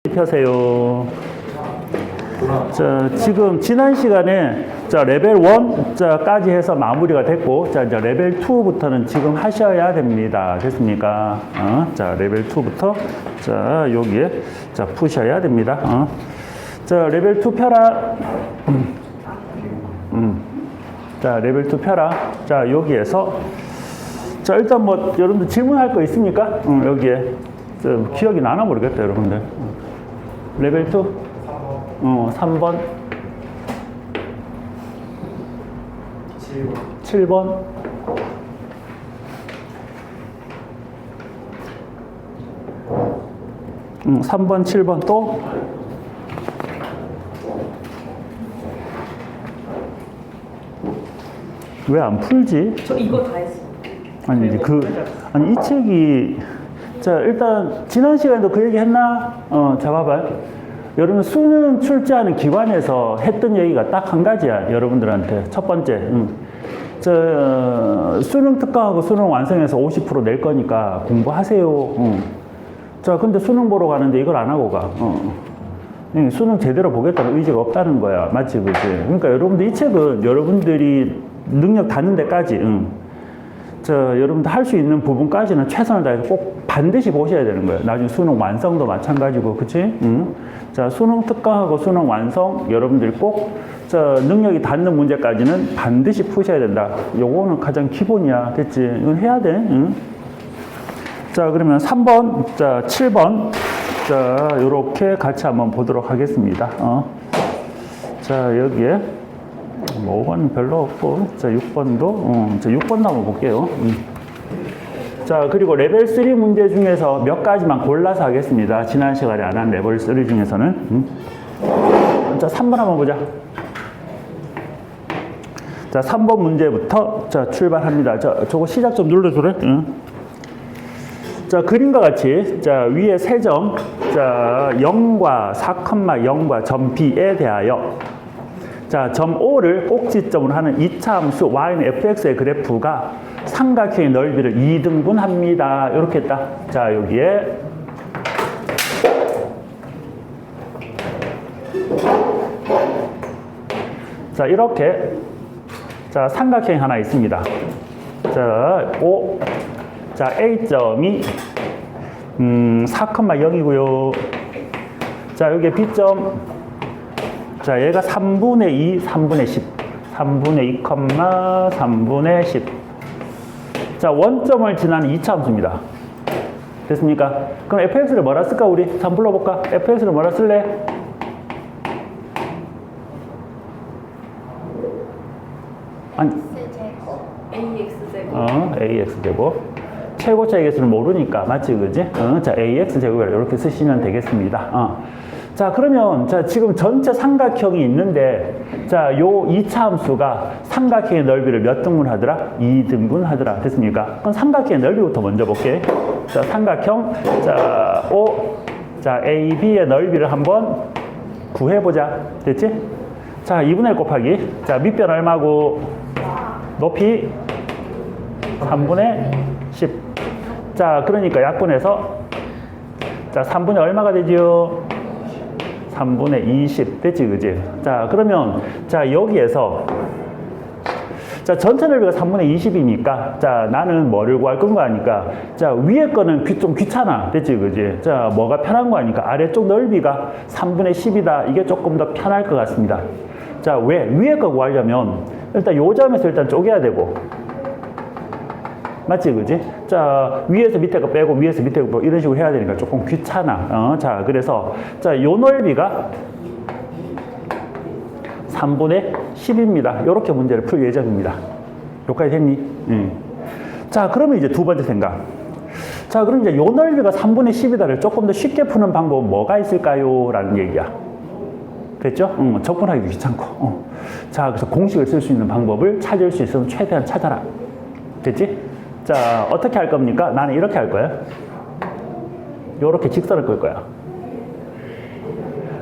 펴세요. 자, 지금 지난 시간에 자, 레벨 1 자까지 해서 마무리가 됐고, 자, 이제 레벨 2부터는 지금 하셔야 됩니다. 됐습니까? 자, 레벨 2부터 자, 여기에 자, 푸셔야 됩니다. 자, 레벨 2 펴라. 자, 레벨 2 펴라. 자, 여기에서 자, 일단 뭐 여러분들 질문할 거 있습니까? 여기에 기억이 나나 모르겠다, 여러분들. 레벨 2? 3번. 7번. 3번, 7번 또? 왜 안 풀지? 저 이거 다 했어요. 아니, 이제 아니, 이 책이, 자, 일단, 지난 시간에도 그 얘기 했나? 자, 봐봐요. 여러분, 수능 출제하는 기관에서 했던 얘기가 딱 한 가지야, 여러분들한테. 첫 번째, 수능 특강하고 수능 완성해서 50% 낼 거니까 공부하세요. 자, 근데 수능 보러 가는데 이걸 안 하고 가. 수능 제대로 보겠다는 의지가 없다는 거야. 맞지, 그지? 그러니까 여러분들 이 책은 여러분들이 능력 닿는 데까지, 여러분들 할 수 있는 부분까지는 최선을 다해서 꼭 반드시 보셔야 되는 거예요. 나중에 수능 완성도 마찬가지고, 그치? 자, 수능 특강하고 수능 완성, 여러분들이 꼭, 능력이 닿는 문제까지는 반드시 푸셔야 된다. 요거는 가장 기본이야. 됐지? 이건 해야 돼. 자, 그러면 3번, 자, 7번. 자, 요렇게 같이 한번 보도록 하겠습니다. 자, 여기에. 5번 별로 없고, 자, 6번도, 자, 6번도 한번 볼게요. 자, 그리고 레벨 3 문제 중에서 몇 가지만 골라서 하겠습니다. 지난 시간에 안 한 레벨 3 중에서는. 자, 3번 한번 보자. 자, 3번 문제부터, 자, 출발합니다. 자, 저거 시작 좀 눌러주래. 자, 그림과 같이, 자, 위에 세 점, 자, 0과 4,0과 점 B에 대하여, 자, 점 O를 꼭지점으로 하는 2차 함수 y는 fx의 그래프가 삼각형의 넓이를 2등분합니다. 이렇게 했다. 자, 여기에 자, 이렇게 자, 삼각형이 하나 있습니다. 자, O 자, A점이 4,0이고요. 자, 여기에 B점 자, 얘가 3분의 2, 3분의 10. 3분의 2, 3분의 10. 자, 원점을 지나는 2차 함수입니다. 됐습니까? 그럼 fx를 뭐라 쓸까, 우리? 한번 불러볼까? fx를 뭐라 쓸래? 아니. AX제곱. AX제곱. 최고차의 개수를 모르니까, 맞지, 그지? 자, AX제곱을 이렇게 쓰시면 되겠습니다. 자, 그러면, 자, 지금 전체 삼각형이 있는데, 자, 요 2차 함수가 삼각형의 넓이를 몇 등분 하더라? 2등분 하더라. 됐습니까? 그럼 삼각형의 넓이부터 먼저 볼게. 자, 삼각형, 자, O, 자, AB의 넓이를 한번 구해보자. 됐지? 자, 2분의 1 곱하기. 자, 밑변 얼마고? 높이 3분의 10. 자, 그러니까 약분해서, 자, 3분의 얼마가 되지요? 3분의 20 됐지, 그지? 자, 그러면 자, 여기에서 자, 전체 넓이가 3분의 20이니까 자, 나는 뭐를 구할 건가 하니까 자, 위에 거는 좀 귀찮아. 됐지, 그지? 자, 뭐가 편한 거 하니까 아래쪽 넓이가 3분의 10이다. 이게 조금 더 편할 것 같습니다. 자, 왜? 위에 거 구하려면 일단 요 점에서 일단 쪼개야 되고, 맞지, 그지? 자, 위에서 밑에 거 빼고 위에서 밑에 거 빼고 이런 식으로 해야 되니까 조금 귀찮아. 자, 그래서 자, 요 넓이가 3분의 10입니다. 이렇게 문제를 풀 예정입니다. 여기까지 됐니? 자, 그러면 이제 두 번째 생각. 자, 그럼 이제 요 넓이가 3분의 10이다를 조금 더 쉽게 푸는 방법은 뭐가 있을까요? 라는 얘기야. 됐죠? 접근하기 귀찮고. 자, 그래서 공식을 쓸 수 있는 방법을 찾을 수 있으면 최대한 찾아라. 됐지? 자, 어떻게 할 겁니까? 나는 이렇게 할 거야. 요렇게 직선을 끌 거야.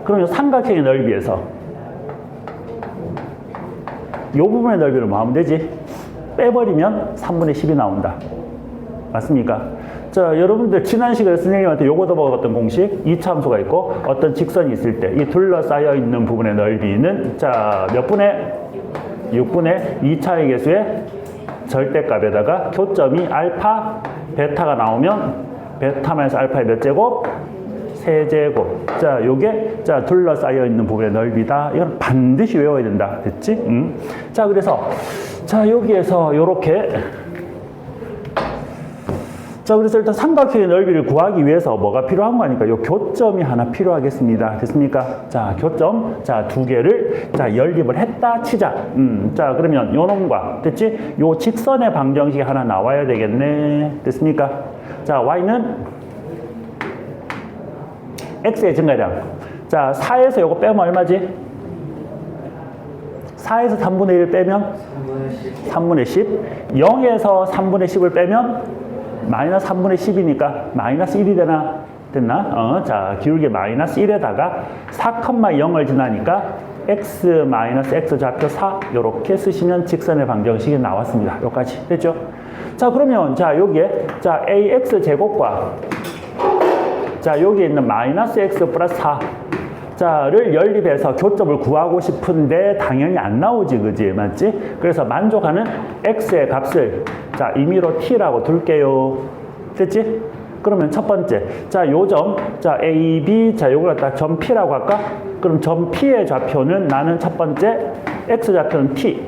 그럼 요 삼각형의 넓이에서 요 부분의 넓이를 뭐 하면 되지? 빼버리면 3분의 10이 나온다. 맞습니까? 자, 자, 여러분들 지난 시간에 선생님한테 요거도 먹었던 공식, 이차함수가 있고 어떤 직선이 있을 때 이 둘러싸여 있는 부분의 넓이는 자, 몇 분의 6분의 2차의 개수의 절대값에다가 교점이 알파, 베타가 나오면 베타 마이너스 알파의 몇 제곱? 세제곱. 자, 요게 자 둘러싸여 있는 부분의 넓이다. 이건 반드시 외워야 된다. 됐지? 자, 그래서 자 여기에서 요렇게 자, 그래서 일단 삼각형의 넓이를 구하기 위해서 뭐가 필요한 거니까 요 교점이 하나 필요하겠습니다. 됐습니까? 자, 교점 자 두 개를 자 연립을 했다 치자. 자, 그러면 요 놈과 됐지? 요 직선의 방정식이 하나 나와야 되겠네. 됐습니까? 자, y는 x의 증가량. 자, 4에서 요거 빼면 얼마지? 4에서 3분의 1 빼면 3분의 10. 0에서 3분의 10을 빼면 마이너스 3분의 10이니까 마이너스 1이 되나? 됐나? 자, 기울기 마이너스 1에다가 4,0을 지나니까 x 마이너스 x 좌표 4 요렇게 쓰시면 직선의 방정식이 나왔습니다. 여기까지 됐죠? 자, 그러면 자 여기에 자 ax 제곱과 자 여기에 있는 마이너스 x 플러스 4 자를 연립해서 교점을 구하고 싶은데 당연히 안 나오지, 그지? 맞지? 그래서 만족하는 x의 값을 자 임의로 t라고 둘게요. 됐지? 그러면 첫 번째 자 요점 자 a, b 자 요걸 갖다 점 p라고 할까? 그럼 점 p의 좌표는 나는 첫 번째 x 좌표는 t.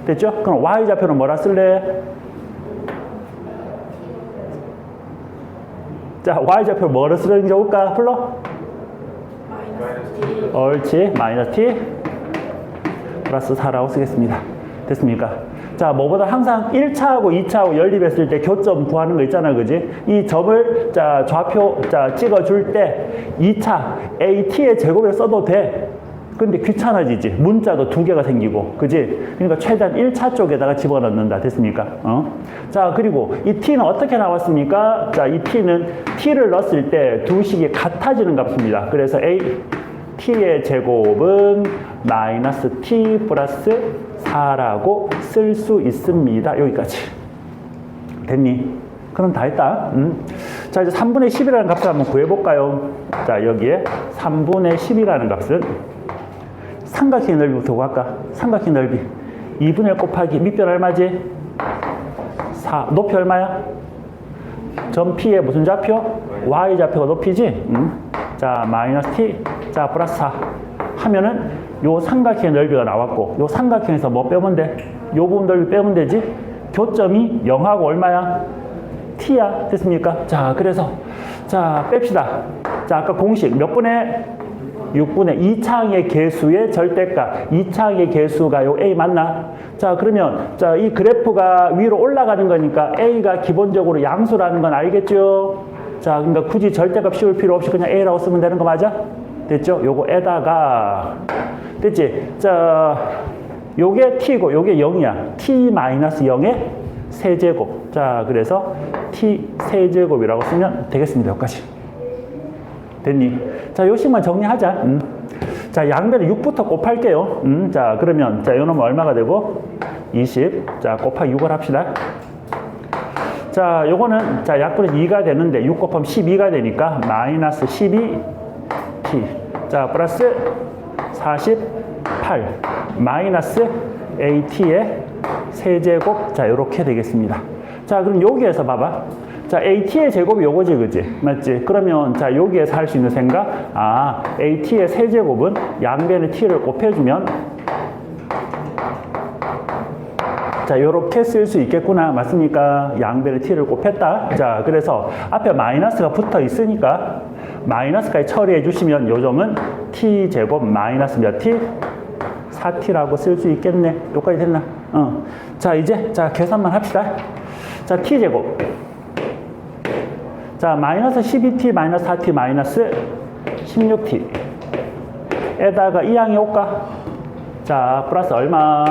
됐죠? 그럼 y 좌표는 뭐라 쓸래? 자 y 좌표 뭐로 쓰는 게 좋을까? 불러? 옳지. 마이너스 t 플러스 4라고 쓰겠습니다. 됐습니까? 자, 뭐보다 항상 1차하고 2차하고 연립했을 때 교점 구하는 거 있잖아, 그지? 이 점을 자 좌표 자 찍어줄 때 2차 at의 제곱을 써도 돼. 근데 귀찮아지지. 문자도 두 개가 생기고, 그지? 그러니까 최대한 1차 쪽에다가 집어넣는다. 됐습니까? 자, 그리고 이 t는 어떻게 나왔습니까? 자, 이 t는 t를 넣었을 때 두 식이 같아지는 값입니다. 그래서 t의 제곱은 마이너스 t 플러스 4라고 쓸 수 있습니다. 여기까지. 됐니? 그럼 다 했다. 자, 이제 3분의 10이라는 값을 한번 구해볼까요? 자, 여기에 3분의 10이라는 값은 삼각형 넓이부터 구할까? 삼각형 넓이 2분의 1 곱하기 밑변 얼마지? 4. 높이 얼마야? 점 P의 무슨 좌표? Y 좌표가 높이지? 자, 마이너스 T 자 플러스 4 하면은 요 삼각형의 넓이가 나왔고 요 삼각형에서 뭐 빼면 돼? 요 부분 넓이 빼면 되지? 교점이 0하고 얼마야? T야. 됐습니까? 자, 그래서 자 뺍시다. 자, 아까 공식 몇 분의 6분의 2차항의 개수의 절대값 2차항의 개수가 요 A 맞나? 자, 그러면 자 이 그래프가 위로 올라가는 거니까 A가 기본적으로 양수라는 건 알겠죠? 자, 그러니까 굳이 절대값 씌울 필요 없이 그냥 A라고 쓰면 되는 거 맞아? 됐죠? 요거에다가 됐지? 자, 요게 T고 요게 0이야. T-0의 세제곱. 자, 그래서 T 세제곱이라고 쓰면 되겠습니다. 여기까지. 됐니? 자, 요식만 정리하자. 자, 양변에 6부터 곱할게요. 자, 그러면 자, 요놈은 얼마가 되고? 20. 자, 곱하기 6을 합시다. 자, 요거는 자, 약분해서 2가 되는데 6 곱하면 12가 되니까 마이너스 12t. 자, 플러스 48 마이너스 at의 세제곱. 자, 요렇게 되겠습니다. 자, 그럼 여기에서 봐봐. 자, at의 제곱이 요거지, 그지? 맞지? 그러면 자, 여기에서 할 수 있는 생각, 아, at의 세제곱은 양변에 t를 곱해주면 자, 요렇게 쓸 수 있겠구나. 맞습니까? 양변에 t를 곱했다. 자, 그래서 앞에 마이너스가 붙어 있으니까 마이너스까지 처리해 주시면 요 점은 t제곱 마이너스 몇 t? 4t라고 쓸 수 있겠네. 여기까지 됐나? 자, 이제 자, 계산만 합시다. 자, t제곱. 자, 마이너스 12t 마이너스 4t 마이너스 16t 에다가 이 양이 올까? 자, 플러스 얼마?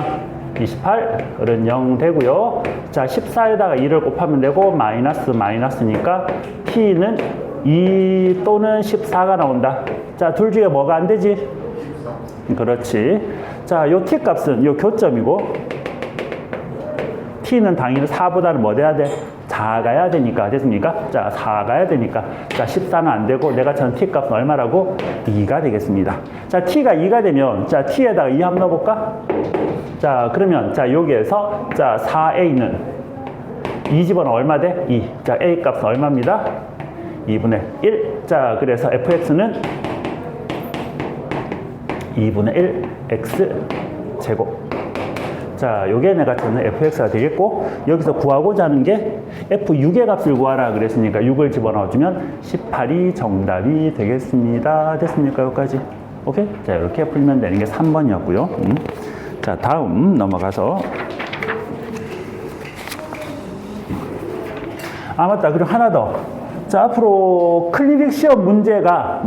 28 그런 0 되고요. 자, 14에다가 2를 곱하면 되고 마이너스 마이너스니까 t는 2 또는 14가 나온다. 자, 둘 중에 뭐가 안 되지? 그렇지. 자, 요 t 값은 요 교점이고 t는 당연히 4보다는 뭐 돼야 돼? 작아야 되니까. 됐습니까? 자, 작아야 되니까. 자, 14는 안 되고 내가 전 t 값은 얼마라고? 2가 되겠습니다. 자, t가 2가 되면 자, t에다가 2 한번 넣어볼까? 자, 그러면 자, 여기에서 자, 4a는 2 집어넣으면 얼마 돼? 2. 자, a 값은 얼마입니다? 2분의 1. 자, 그래서 fx는 2분의 1 x 제곱. 자, 요게 내가 찾는 fx가 되겠고, 여기서 구하고자 하는 게 f6의 값을 구하라 그랬으니까 6을 집어넣어주면 18이 정답이 되겠습니다. 됐습니까? 여기까지. 오케이? 자, 이렇게 풀면 되는 게 3번이었고요. 자, 다음 넘어가서. 아, 맞다. 그리고 하나 더. 자, 앞으로 클리닉 시험 문제가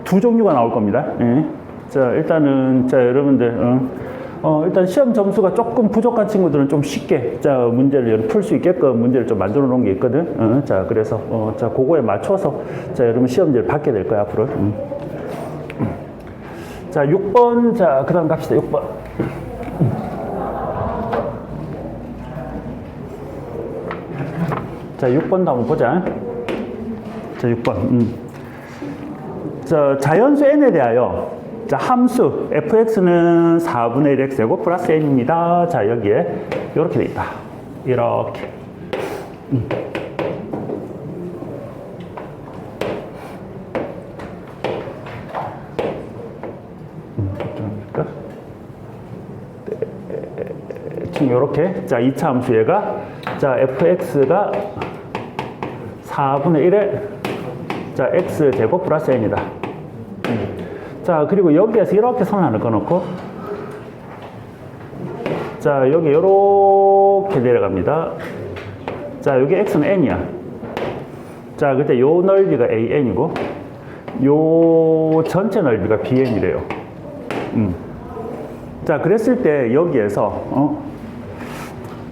두 종류가 나올 겁니다. 예. 자, 일단은 자, 여러분들 일단 시험 점수가 조금 부족한 친구들은 좀 쉽게 자, 문제를 풀 수 있게끔 문제를 좀 만들어 놓은 게 있거든. 자, 그래서 자, 그거에 맞춰서 자, 여러분 시험지를 받게 될 거야, 앞으로. 자, 6번. 자, 그다음 갑시다. 6번. 자, 6번도 한번 보자. 자, 6번. 자, 자연수 n에 대하여 자, 함수 fx는 4분의 1x제곱 플러스 n입니다. 자, 여기에 이렇게 돼 있다. 이렇게. 대충 이렇게. 자, 2차 함수 얘가 자, fx가 4분의 1에 자, x제곱 플러스 n이다. 자, 그리고 여기에서 이렇게 선을 하나 꺼놓고 자, 여기 이렇게 내려갑니다. 자, 여기 x는 n이야. 자, 그때 요 넓이가 an이고 요 전체 넓이가 bn이래요. 자, 그랬을 때 여기에서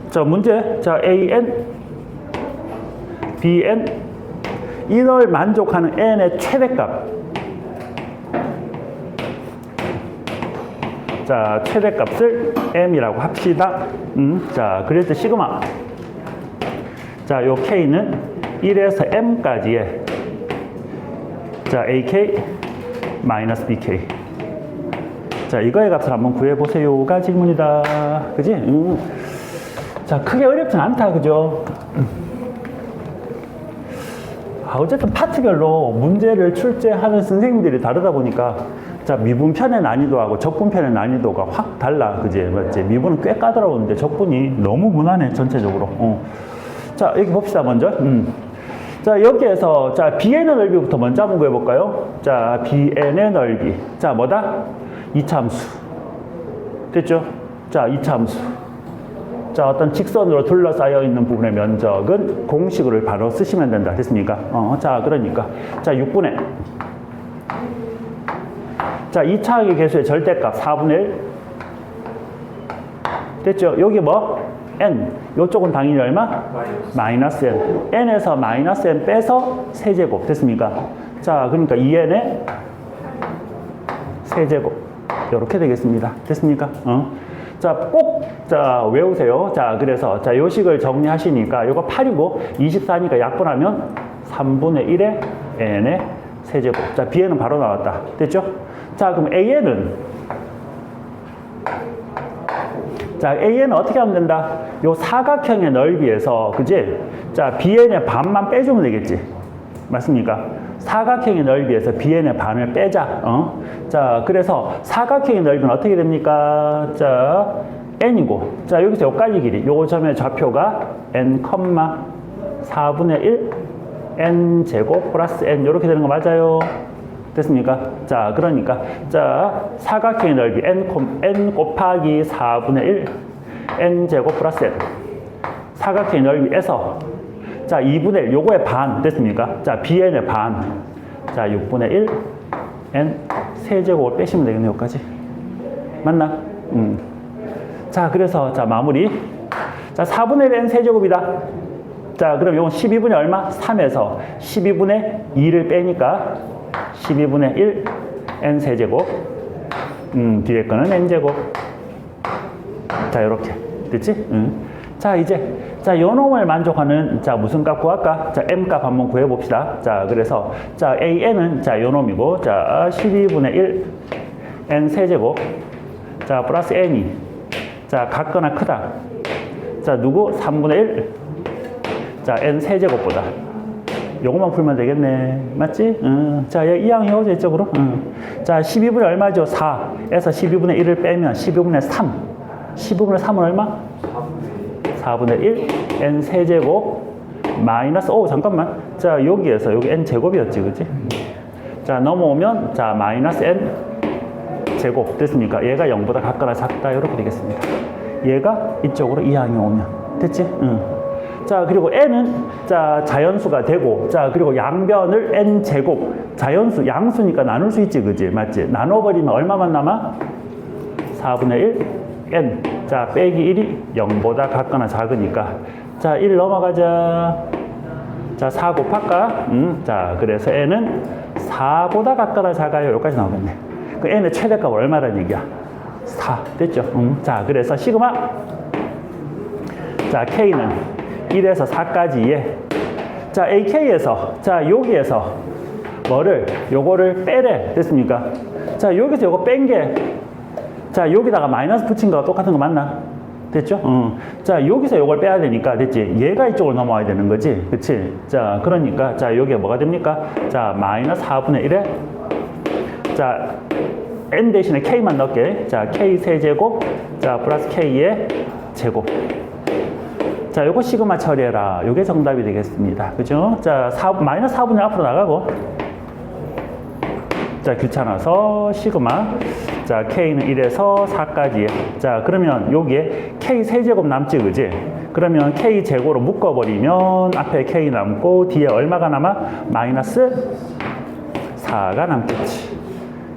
자, 문제. 자, an, bn 이걸 만족하는 n의 최대값. 자, 최대값을 m이라고 합시다. 자, 그래서 시그마. 자, 요 k는 1에서 m까지의 자, ak 마이너스 bk. 자, 이거의 값을 한번 구해보세요가 질문이다. 그지? 자, 크게 어렵진 않다. 그죠? 어쨌든 파트별로 문제를 출제하는 선생님들이 다르다 보니까 자, 미분편의 난이도하고 적분편의 난이도가 확 달라. 그지? 맞지? 미분은 꽤 까다로운데 적분이 너무 무난해, 전체적으로. 자, 여기 봅시다, 먼저. 자, 여기에서 자, bn의 넓이부터 먼저 한번 구해볼까요? 자, bn의 넓이. 자, 뭐다? 2차 함수. 됐죠? 자, 2차 함수. 자, 어떤 직선으로 둘러싸여 있는 부분의 면적은 공식을 바로 쓰시면 된다. 됐습니까? 자, 그러니까. 자, 6분의. 자, 2차항의 개수의 절대값 4분의 1. 됐죠? 여기 뭐? n. 요쪽은 당연히 얼마? 마이너스 n. n에서 마이너스 n 빼서 세제곱. 됐습니까? 자, 그러니까 2n의 세제곱. 이렇게 되겠습니다. 됐습니까? 자, 꼭, 자, 외우세요. 자, 그래서, 자, 요식을 정리하시니까, 요거 8이고, 24니까 약분하면 3분의 1의 n의 세제곱. 자, bn은 바로 나왔다. 됐죠? 자, 그럼 an은, 자, an은 어떻게 하면 된다? 요 사각형의 넓이에서, 그지? 자, bn의 반만 빼주면 되겠지. 맞습니까? 사각형의 넓이에서 bn의 반을 빼자. 자, 그래서 사각형의 넓이는 어떻게 됩니까? 자, n이고. 자, 여기서 요 깔리 길이. 요 점의 좌표가 n, 4분의 1 n 제곱 플러스 n. 이렇게 되는 거 맞아요? 됐습니까? 자, 그러니까. 자, 사각형의 넓이 n 곱하기 4분의 1 n 제곱 플러스 n. 사각형의 넓이에서 자, 2분의 1, 요거의 반, 됐습니까? 자, bn의 반. 자, 6분의 1, n, 세제곱을 빼시면 되겠네요, 여기까지. 맞나? 자, 그래서, 자, 마무리. 자, 4분의 1 n 세제곱이다. 자, 그럼 요건 12분의 얼마? 3에서 12분의 2를 빼니까 12분의 1, n 세제곱. 뒤에 거는 n제곱. 자, 요렇게. 됐지? 자, 이제, 자, 요 놈을 만족하는, 자, 무슨 값 구할까? 자, m 값 한번 구해봅시다. 자, 그래서, 자, an은, 자, 요 놈이고, 자, 12분의 1, n 세제곱, 자, 플러스 n이, 자, 같거나 크다. 자, 누구? 3분의 1, 자, n 세제곱보다. 요것만 풀면 되겠네. 맞지? 자, 여기 이항 해오죠, 이쪽으로. 자, 12분의 얼마죠? 4에서 12분의 1을 빼면 12분의 3. 12분의 3은 얼마? 4분의 1, n 세제곱, 마이너스, 오, 잠깐만. 자, 여기에서, 여기 n 제곱이었지, 그치? 자, 넘어오면, 자, 마이너스 n 제곱. 됐습니까? 얘가 0보다 같거나 작다. 이렇게 되겠습니다. 얘가 이쪽으로 이항이 오면. 됐지? 자, 그리고 n은, 자, 자연수가 되고, 자, 그리고 양변을 n 제곱. 자연수, 양수니까 나눌 수 있지, 그치? 맞지? 나눠버리면 얼마만 남아? 4분의 1, n. 자, 빼기 1이 0보다 같거나 작으니까. 자, 1 넘어가자. 자, 4 곱할까? 자, 그래서 n은 4보다 같거나 작아요. 여기까지 나오겠네. 그 n의 최대값 얼마라는 얘기야? 4. 됐죠? 자, 그래서 시그마. 자, k는 1에서 4까지에. 자, ak에서, 자, 여기에서 뭐를? 요거를 빼래. 됐습니까? 자, 여기서 요거 뺀 게, 자, 여기다가 마이너스 붙인 거가 똑같은 거 맞나? 됐죠? 자, 여기서 요걸 빼야 되니까, 됐지? 얘가 이쪽으로 넘어와야 되는 거지. 그치? 자, 그러니까, 자, 여기가 뭐가 됩니까? 자, 마이너스 4분의 1에, 자, n 대신에 k만 넣을게. 자, k 세제곱, 자, 플러스 k의 제곱. 자, 요거 시그마 처리해라. 요게 정답이 되겠습니다. 그죠? 자, 마이너스 4분의 1 앞으로 나가고, 자, 귀찮아서 시그마. 자, k는 1에서 4까지. 자, 그러면 여기에 k 세제곱 남지, 그지? 그러면 k 제곱으로 묶어버리면 앞에 k 남고 뒤에 얼마가 남아? 마이너스 4가 남겠지.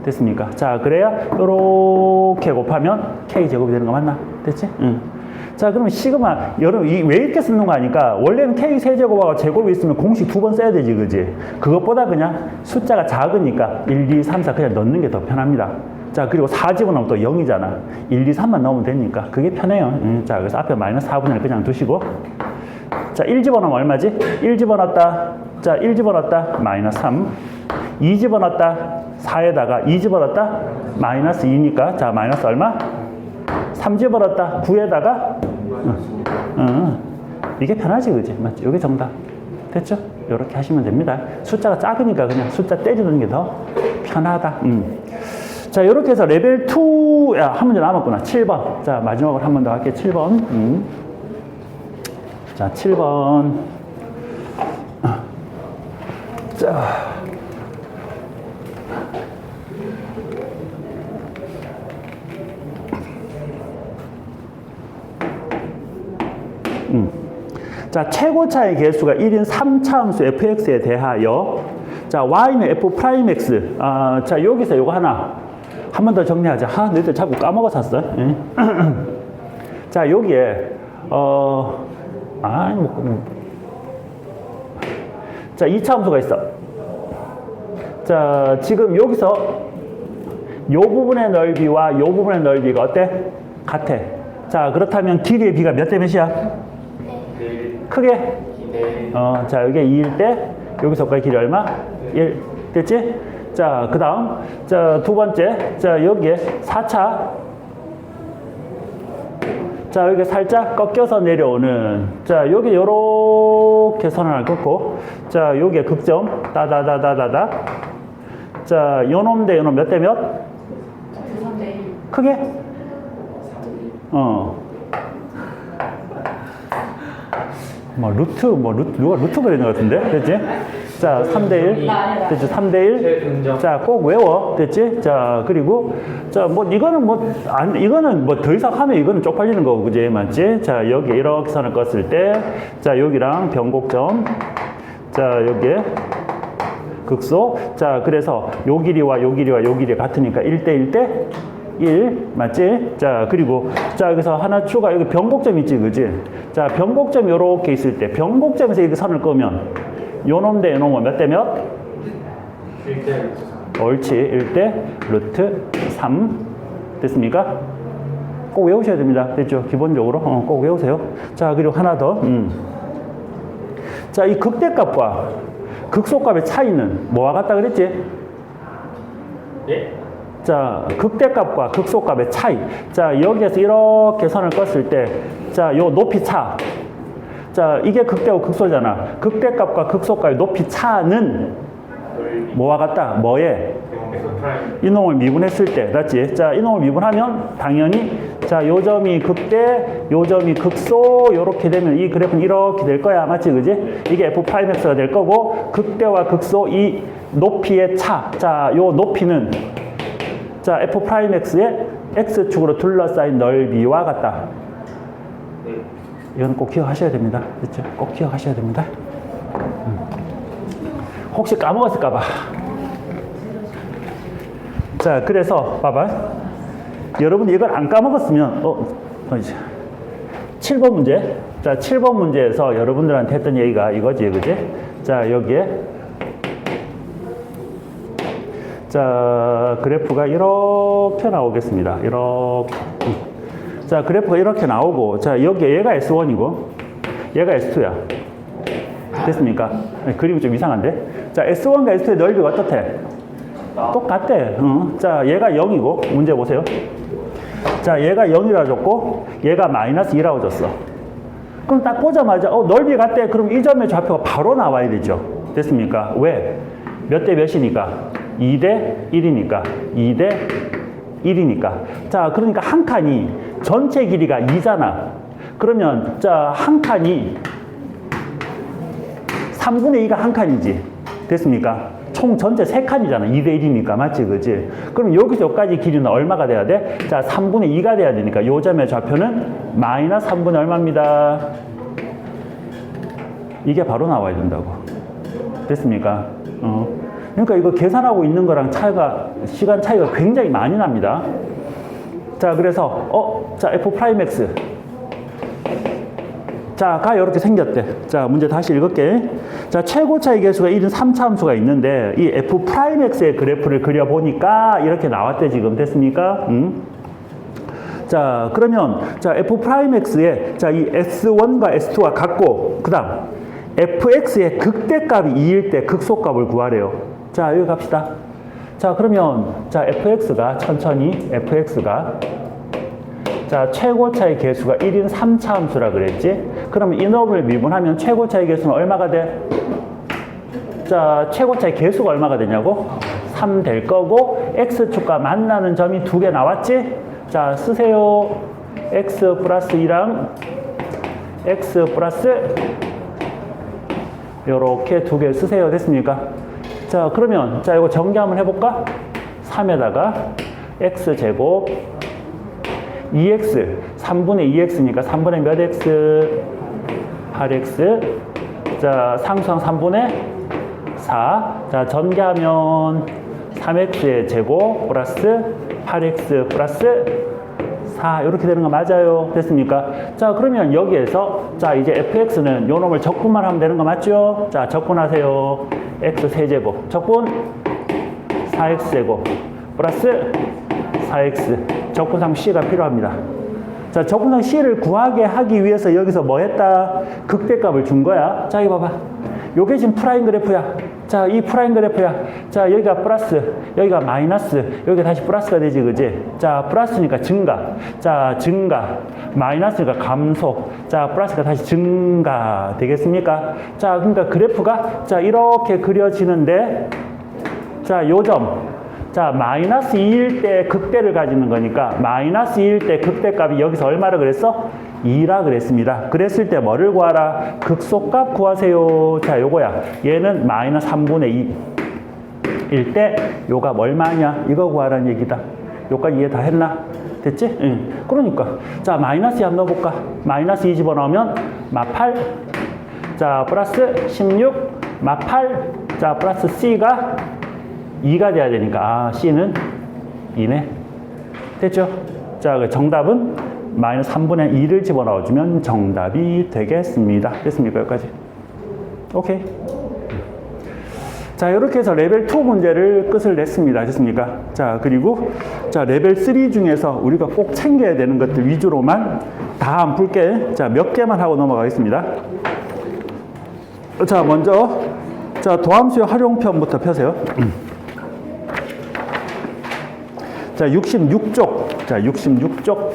됐습니까? 자, 그래야 요렇게 곱하면 k 제곱이 되는 거 맞나? 됐지? 자, 그러면 시그마, 여러분, 왜 이렇게 쓰는 거 아니까? 원래는 k 세제곱하고 제곱이 있으면 공식 2번 써야 되지, 그지? 그것보다 그냥 숫자가 작으니까 1, 2, 3, 4 그냥 넣는 게 더 편합니다. 자, 그리고 4 집어넣으면 또 0이잖아. 1, 2, 3만 넣으면 되니까. 그게 편해요. 자, 그래서 앞에 마이너스 4분의 1 그냥 두시고. 자, 1 집어넣으면 얼마지? 1 집어넣었다. 자, 1 집어넣었다. 마이너스 3. 2 집어넣었다. 4에다가 2 집어넣었다. 마이너스 2니까. 자, 마이너스 얼마? 3 집어넣었다. 9에다가. 이게 편하지, 그지? 맞지? 이게 정답. 됐죠? 이렇게 하시면 됩니다. 숫자가 작으니까 그냥 숫자 때리는 게 더 편하다. 자, 이렇게 해서 레벨 2, 야, 한 문제 남았구나. 7번. 자, 마지막으로 한 번 더 할게요. 7번. 자, 7번. 자. 자, 최고차의 개수가 1인 3차 함수 fx에 대하여, 자, y는 f'x. 자, 여기서 요거 하나 한 번 더 정리하자. 너희들 자꾸 까먹어서 어? 자, 여기에 자, 2차 함수가 있어. 자, 지금 여기서 요 부분의 넓이와 요 부분의 넓이가 어때? 같아. 자, 그렇다면 길이의 비가 몇 대 몇이야? 크게? 자, 여기 2일 때 여기서까지 길이 얼마? 1. 됐지? 자, 그 다음. 자, 두 번째. 자, 여기에 4차. 자, 여기 살짝 꺾여서 내려오는. 자, 여기 요렇게 선을 하나 긋고. 자, 여기에 극점. 따다다다다다. 자, 요놈 대 요놈 몇 대 몇? 3대 1. 크게? 누가 루트 그리는 것 같은데? 됐지? 자, 3대1. 됐지? 3대1. 자, 꼭 외워. 됐지? 자, 그리고, 자, 이거는 더 이상 하면 이거는 쪽팔리는 거고, 그지? 맞지? 자, 여기 이렇게 선을 껐을 때, 자, 여기랑 변곡점. 자, 여기에 극소. 자, 그래서 요 길이와 요 길이와 요 길이 같으니까 1대 1대 1 맞지? 자, 그리고 자, 여기서 하나 추가. 여기 변곡점 있지, 그지? 자, 변곡점 요렇게 있을 때 변곡점에서 이렇게 선을 끄면 요놈 대 요놈은 몇 대 몇? 1대 옳지. 1대 루트 3 됐습니까? 꼭 외우셔야 됩니다. 됐죠? 기본적으로. 꼭 외우세요. 자, 그리고 하나 더. 자, 이 극대값과 극소값의 차이는 뭐와 같다 그랬지? 예? 자, 극대값과 극소값의 차이. 자, 여기에서 이렇게 선을 껐을 때, 자, 요 높이 차. 자, 이게 극대고 극소잖아. 극대값과 극소값의 높이 차는 뭐와 같다? 뭐에? 이놈을 미분했을 때, 맞지? 자, 이놈을 미분하면 당연히, 자, 요 점이 극대, 요 점이 극소, 요렇게 되면 이 그래프는 이렇게 될 거야. 맞지? 그지? 이게 F'X가 될 거고, 극대와 극소 이 높이의 차. 자, 요 높이는, 자, F'X의 X축으로 둘러싸인 넓이와 같다. 이건 꼭 기억하셔야 됩니다. 그렇죠? 꼭 기억하셔야 됩니다. 혹시 까먹었을까봐. 자, 그래서 봐봐. 여러분이 이걸 안 까먹었으면 이제 7번 문제. 자, 7번 문제에서 여러분들한테 했던 얘기가 이거지, 그지? 자, 여기에 자, 그래프가 이렇게 나오겠습니다. 이렇게. 자, 그래프가 이렇게 나오고, 자, 여기에 얘가 S1이고, 얘가 S2야. 됐습니까? 그림이 좀 이상한데? 자, S1과 S2의 넓이가 어떻대? 똑같대. 자, 얘가 0이고, 문제 보세요. 자, 얘가 0이라 줬고, 얘가 마이너스 2라고 줬어. 그럼 딱 보자마자, 넓이 같대. 그럼 이 점의 좌표가 바로 나와야 되죠. 됐습니까? 왜? 몇 대 몇이니까? 2대 1이니까. 2대 1이니까. 자, 그러니까 한 칸이 전체 길이가 2잖아. 그러면, 자, 한 칸이 3분의 2가 한 칸이지. 됐습니까? 총 전체 3칸이잖아. 2대 1이니까. 맞지? 그지? 그럼 여기서 여기까지 길이는 얼마가 돼야 돼? 자, 3분의 2가 돼야 되니까 요 점의 좌표는 마이너스 3분의 얼마입니다. 이게 바로 나와야 된다고. 됐습니까? 그러니까 이거 계산하고 있는 거랑 차이가, 시간 차이가 굉장히 많이 납니다. 자, 그래서, 자, F'X. 자, 가 이렇게 생겼대. 자, 문제 다시 읽을게. 자, 최고차의 개수가 1인 3차 함수가 있는데, 이 F'X의 그래프를 그려보니까 이렇게 나왔대, 지금. 됐습니까? 자, 그러면, 자, F'X의, 자, 이 S1과 S2가 같고, 그 다음, Fx의 극대값이 2일 때 극소값을 구하래요. 자, 여기 갑시다. 자, 그러면, 자, Fx가, 천천히, Fx가, 자, 최고차의 개수가 1인 3차 함수라 그랬지? 그러면 이 놈을 미분하면 최고차의 개수는 얼마가 돼? 자, 최고차의 개수가 얼마가 되냐고? 3 될 거고, X축과 만나는 점이 2개 나왔지? 자, 쓰세요. X 플러스 2랑 X 플러스 요렇게 2개 쓰세요. 됐습니까? 자, 그러면, 자, 이거 정리 한번 해볼까? 3에다가 X제곱 2x, 3분의 2x니까 3분의 몇 x? 8x. 자, 상수항 3분의 4. 자, 전개하면 3x의 제곱 플러스 8x 플러스 4. 이렇게 되는 거 맞아요. 됐습니까? 자, 그러면 여기에서, 자, 이제 fx는 요 놈을 적분만 하면 되는 거 맞죠? 자, 적분하세요. x 세제곱. 적분 4x제곱 플러스 4x. 적분상 C가 필요합니다. 자, 적분상 C를 구하게 하기 위해서 여기서 뭐 했다? 극대값을 준 거야. 자, 이거 봐봐. 요게 지금 프라임 그래프야. 자, 이 프라임 그래프야. 자, 여기가 플러스, 여기가 마이너스, 여기가 다시 플러스가 되지, 그지? 자, 플러스니까 증가. 자, 증가. 마이너스니까 감소. 자, 플러스가 다시 증가. 되겠습니까? 자, 그러니까 그래프가, 자, 이렇게 그려지는데, 자, 요 점. 자, 마이너스 2일 때 극대를 가지는 거니까 마이너스 2일 때 극대값이 여기서 얼마라 그랬어? 2라 그랬습니다. 그랬을 때 뭐를 구하라? 극소값 구하세요. 자, 요거야. 얘는 마이너스 3분의 2일 때 요가 얼마냐? 이거 구하라는 얘기다. 요까지 이해 다 했나? 됐지? 응. 그러니까 자, 마이너스 2 한번 넣어볼까? 마이너스 2 집어넣으면 마8. 자, 플러스 16 마8. 자, 플러스 C가 2가 돼야 되니까, C는 2네. 됐죠? 자, 정답은 마이너스 3분의 2를 집어넣어주면 정답이 되겠습니다. 됐습니까? 여기까지. 오케이. 자, 자, 이렇게 해서 레벨 2 문제를 끝을 냈습니다. 됐습니까? 자, 그리고 자, 레벨 3 중에서 우리가 꼭 챙겨야 되는 것들 위주로만 다 안 풀게. 자, 몇 개만 하고 넘어가겠습니다. 자, 먼저 자, 도함수의 활용편부터 펴세요. 자, 66쪽. 자, 66쪽.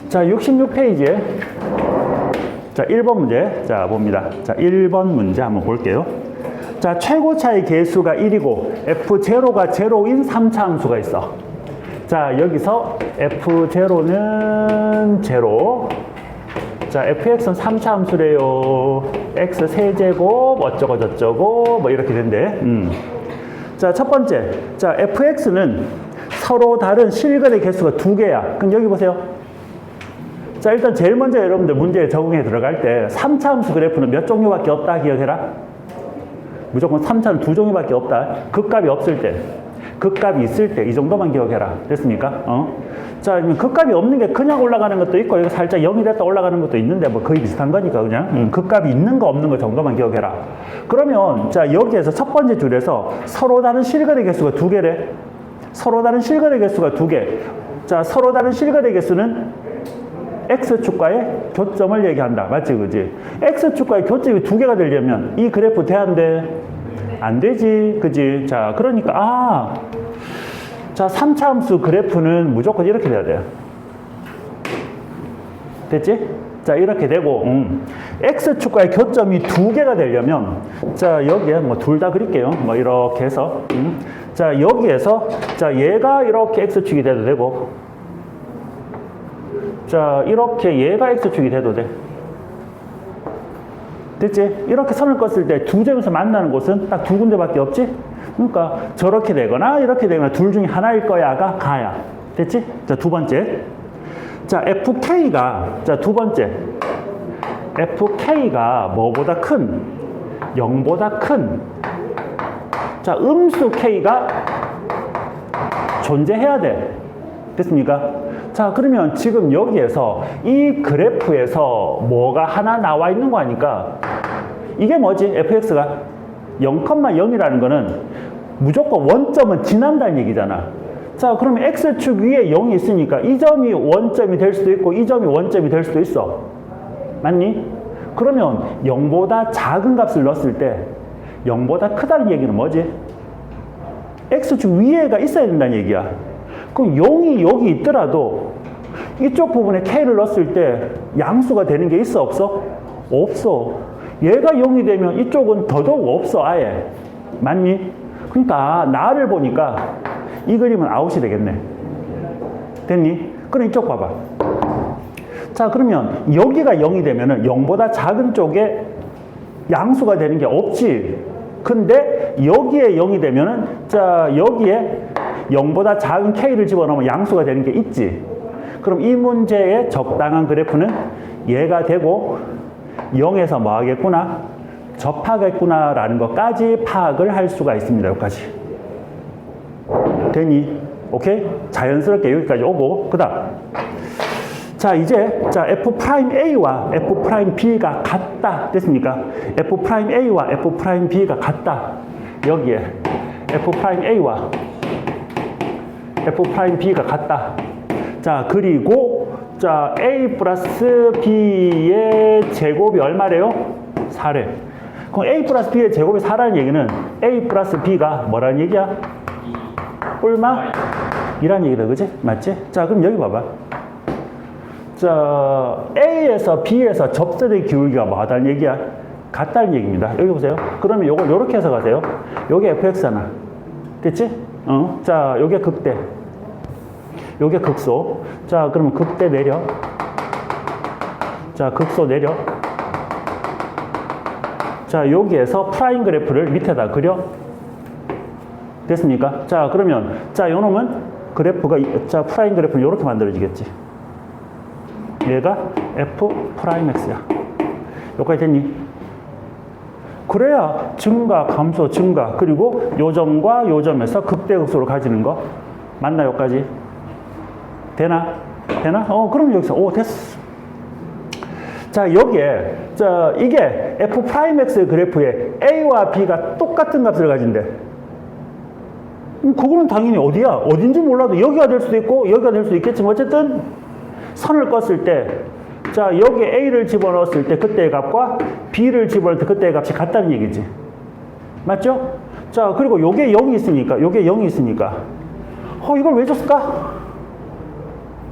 자, 66페이지에 자, 1번 문제. 자, 봅니다. 자, 1번 문제 한번 볼게요. 자, 최고차의 개수가 1이고 F0가 제로인 3차 함수가 있어. 자, 여기서 F0는 제로. 자, fx는 3차 함수래요. x 세제곱 어쩌고 저쩌고 뭐 이렇게 된대. 자, 첫 번째. 자, fx는 서로 다른 실근의 개수가 2개야. 그럼 여기 보세요. 자, 일단 제일 먼저 여러분들 문제에 적응해 들어갈 때 3차 함수 그래프는 몇 종류밖에 없다 기억해라. 무조건 3차는 2종류밖에 없다. 극값이 없을 때, 극값이 있을 때 이 정도만 기억해라. 됐습니까? 자, 극값이 없는 게 그냥 올라가는 것도 있고 여기 살짝 0이 됐다 올라가는 것도 있는데 뭐 거의 비슷한 거니까 그냥 극값이 있는 거 없는 거 정도만 기억해라. 그러면 자, 여기에서 첫 번째 줄에서 서로 다른 실근의 개수가 2개래. 서로 다른 실근의 개수가 2개. 자, 서로 다른 실근의 개수는 X축과의 교점을 얘기한다. 맞지, 그지? X축과의 교점이 2개가 되려면 이 그래프 돼, 안 돼? 안 되지, 그지? 자, 그러니까, 자, 3차 함수 그래프는 무조건 이렇게 돼야 돼요. 됐지? 자, 이렇게 되고, X축과의 교점이 2개가 되려면, 자, 여기에 뭐 둘 다 그릴게요. 뭐 이렇게 해서, 자, 여기에서, 자, 얘가 이렇게 X축이 돼도 되고, 자, 이렇게 얘가 X축이 돼도 돼. 됐지? 이렇게 선을 껐을 때 두 점에서 만나는 곳은 딱 2군데밖에 없지? 그러니까 저렇게 되거나 이렇게 되거나 둘 중에 하나일 거야가 가야. 됐지? 자, 두 번째. 자, FK가, 자, 두 번째. FK가 뭐보다 큰? 0보다 큰. 자, 음수 K가 존재해야 돼. 됐습니까? 자, 그러면 지금 여기에서 이 그래프에서 뭐가 하나 나와 있는 거 아니까 이게 뭐지? fx가 0,0이라는 거는 무조건 원점은 지난다는 얘기잖아. 자, 그러면 x축 위에 0이 있으니까 이 점이 원점이 될 수도 있고 이 점이 원점이 될 수도 있어. 맞니? 그러면 0보다 작은 값을 넣었을 때 0보다 크다는 얘기는 뭐지? x축 위에가 있어야 된다는 얘기야. 그럼 0이 여기 있더라도 이쪽 부분에 k를 넣었을 때 양수가 되는 게 있어, 없어? 없어. 얘가 0이 되면 이쪽은 더더욱 없어, 아예. 맞니? 그러니까 나를 보니까 이 그림은 아웃이 되겠네. 됐니? 그럼 이쪽 봐봐. 자, 그러면 여기가 0이 되면은 0보다 작은 쪽에 양수가 되는 게 없지. 근데 여기에 0이 되면은 자, 여기에 0보다 작은 k를 집어넣으면 양수가 되는 게 있지. 그럼 이 문제의 적당한 그래프는 얘가 되고 0에서 뭐 하겠구나? 접하겠구나 라는 것까지 파악을 할 수가 있습니다. 여기까지. 되니? 오케이? 자연스럽게 여기까지 오고 그 다음 자, 이제 자, F'A와 F'B가 같다. 됐습니까? F'A와 F'B가 같다. 여기에 F'A와 F'B가 같다. 자, 그리고 자, A 플러스 B의 제곱이 얼마래요? 4래. 그럼 A 플러스 B의 제곱이 4라는 얘기는 A 플러스 B가 뭐라는 얘기야? 뿔마? 이라는 얘기다. 그지? 맞지? 자, 그럼 여기 봐봐. 자, A에서 B에서 접선의 기울기가 뭐하다는 얘기야? 같다는 얘기입니다. 여기 보세요. 그러면 요걸 요렇게 해서 가세요. 요게 fx잖아. 됐지? 자, 요게 극대. 요게 극소. 자, 그러면 극대 내려. 자, 극소 내려. 자, 여기에서 프라임 그래프를 밑에다 그려. 됐습니까? 자, 그러면 자, 요놈은 그래프가 자, 프라임 그래프는 요렇게 만들어지겠지. 얘가 F 프라임 X야. 여기까지 됐니? 그래야 증가, 감소, 증가. 그리고 요점과 요점에서 극대극소를 가지는 거. 맞나요, 여기까지? 되나? 되나? 그럼 여기서, 됐어. 자, 여기에, 이게 F'X의 그래프에 A와 B가 똑같은 값을 가진대. 그거는 당연히 어디야? 어딘지 몰라도 여기가 될 수도 있고, 여기가 될 수도 있겠지만, 어쨌든, 선을 껐을 때, 자, 여기에 A를 집어넣었을 때 그때의 값과 B를 집어넣을 때 그때의 값이 같다는 얘기지. 맞죠? 자, 그리고 요게 0이 있으니까, 요게 0이 있으니까. 이걸 왜 줬을까?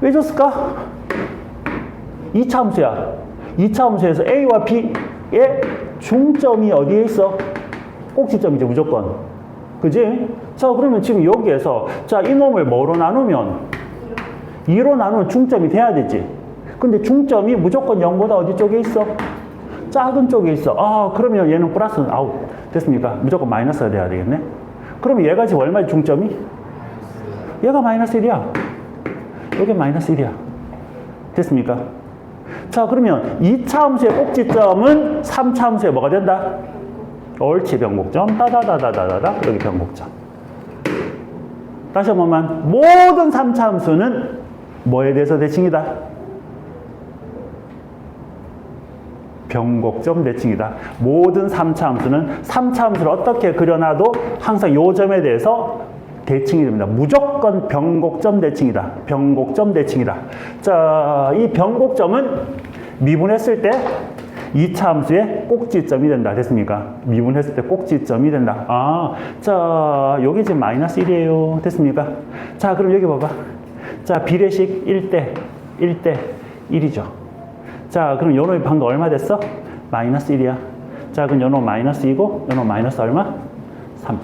왜 줬을까? 2차 함수야. 2차 함수에서 A와 B의 중점이 어디에 있어? 꼭지점이죠, 무조건. 그지? 자, 그러면 지금 여기에서, 자, 이놈을 뭐로 나누면? 2로 나누면 중점이 돼야 되지. 근데 중점이 무조건 0보다 어디 쪽에 있어? 작은 쪽에 있어. 그러면 얘는 플러스는 아웃. 됐습니까? 무조건 마이너스가 돼야 되겠네. 그러면 얘가 지금 얼마의 중점이? 얘가 마이너스 1이야. 여기 마이너스 1이야. 됐습니까? 자, 그러면 2차 함수의 꼭지점은 3차 함수에 뭐가 된다? 옳지, 변곡점. 따다다다다다다. 여기 변곡점. 다시 한 번만. 모든 3차 함수는 뭐에 대해서 대칭이다? 변곡점 대칭이다. 모든 3차 함수는 3차 함수를 어떻게 그려놔도 항상 요 점에 대해서 대칭이 됩니다. 무조건 변곡점 대칭이다. 변곡점 대칭이다. 자, 이 변곡점은 미분했을 때 2차 함수의 꼭지점이 된다. 됐습니까? 미분했을 때 꼭지점이 된다. 자, 여기 지금 마이너스 1이에요. 됐습니까? 자, 그럼 여기 봐봐. 자, 비례식 1대 1대 1이죠. 자, 그럼 요놈이 방금 얼마 됐어? 마이너스 1이야. 자, 그럼 요놈 마이너스 2고, 요놈 마이너스 얼마? 3.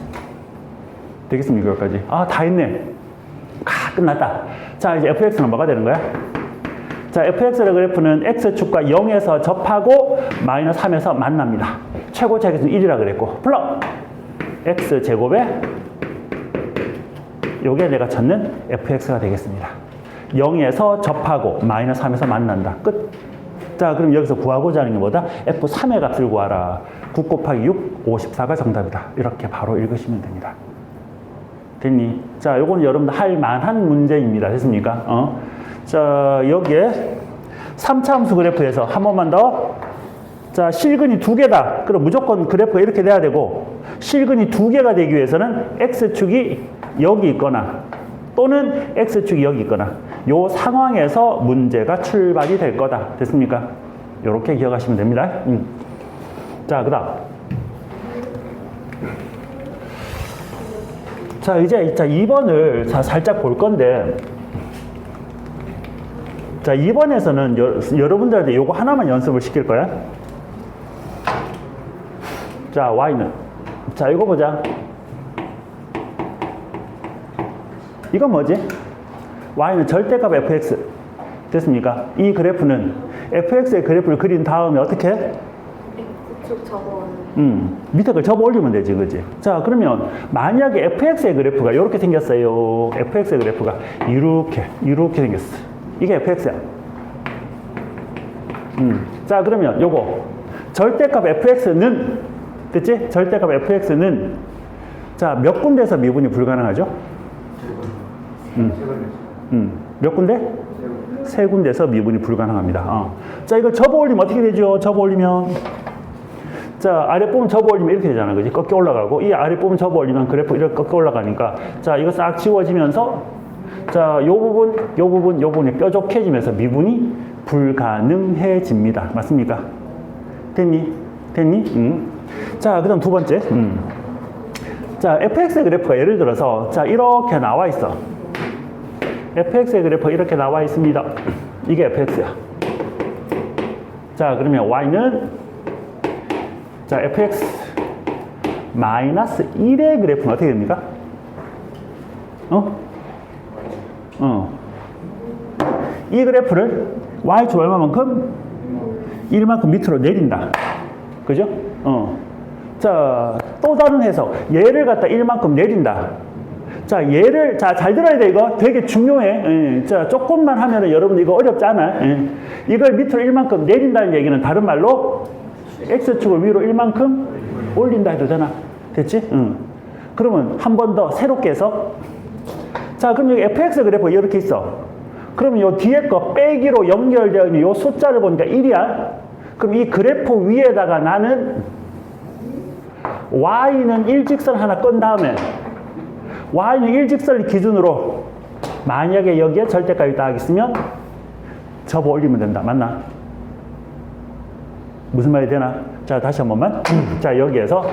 되겠습니까, 여기까지? 다 했네. 끝났다. 자, 이제 fx는 뭐가 되는 거야? 자, fx의 그래프는 x축과 0에서 접하고 마이너스 3에서 만납니다. 최고차익은 1이라 그랬고, 플러 x제곱에 요게 내가 찾는 fx가 되겠습니다. 0에서 접하고 마이너스 3에서 만난다. 끝. 자, 그럼 여기서 구하고자 하는 게 뭐다? F3의 값을 구하라. 9 곱하기 6, 54가 정답이다. 이렇게 바로 읽으시면 됩니다. 됐니? 자, 요거는 여러분들 할 만한 문제입니다. 됐습니까? 자, 여기에 3차 함수 그래프에서 한 번만 더. 자, 실근이 2개다. 그럼 무조건 그래프가 이렇게 돼야 되고, 실근이 2개가 되기 위해서는 X축이 여기 있거나, 또는 X축이 여기 있거나, 요 상황에서 문제가 출발이 될 거다. 됐습니까? 요렇게 기억하시면 됩니다. 자, 그 다음. 자, 이제 2번을 살짝 볼 건데, 자, 2번에서는 여러분들한테 요거 하나만 연습을 시킬 거야. 자, Y는. 자, 이거 보자. 이건 뭐지? Y는 절대값 fx. 됐습니까? 이 그래프는 fx의 그래프를 그린 다음에 어떻게 해? X축 접어. 밑에 걸 접어 올리면 되지, 그지? 자, 그러면 만약에 fx의 그래프가 이렇게 생겼어요. fx의 그래프가 이렇게 생겼어. 이게 fx야. 자, 그러면 요거 절대값 fx는, 됐지? 절대값 fx는 자, 몇 군데에서 미분이 불가능하죠? 몇 군데? 세 군데에서 미분이 불가능합니다. 자, 이걸 접어 올리면 어떻게 되죠? 접어 올리면, 자, 아랫부분 접어 올리면 이렇게 되잖아, 그지? 꺾여 올라가고, 이 아랫부분 접어 올리면 그래프 이렇게 꺾여 올라가니까, 자, 이거 싹 지워지면서, 자, 요 부분이 뾰족해지면서 미분이 불가능해집니다. 맞습니까? 됐니? 자, 그 다음 두 번째. 자, fx의 그래프가 예를 들어서, 자, 이렇게 나와 있어. fx의 그래프가 이렇게 나와 있습니다. 이게 fx야. 자, 그러면 y는, 자, fx 마이너스 1의 그래프는 어떻게 됩니까? 이 그래프를 y축 얼마만큼? 1만큼 밑으로 내린다. 그죠? 자, 또 다른 해석. 얘를 갖다 1만큼 내린다. 자, 얘를, 자, 잘 들어야 돼, 이거. 되게 중요해. 자, 조금만 하면은 여러분 이거 어렵지 않아? 이걸 밑으로 1만큼 내린다는 얘기는 다른 말로 X축을 위로 1만큼 올린다 해도 되나? 됐지? 응. 그러면 한 번 더 새롭게 해서 자, 그럼 여기 fx 그래프가 이렇게 있어. 그러면 요 뒤에 거 빼기로 연결되어 있는 요 숫자를 보니까 1이야. 그럼 이 그래프 위에다가 나는 y는 일직선 하나 끈 다음에 y는 일직선을 기준으로 만약에 여기에 절대값이 딱 있으면 접어 올리면 된다. 맞나? 무슨 말이 되나? 자, 다시 한 번만. 자, 여기에서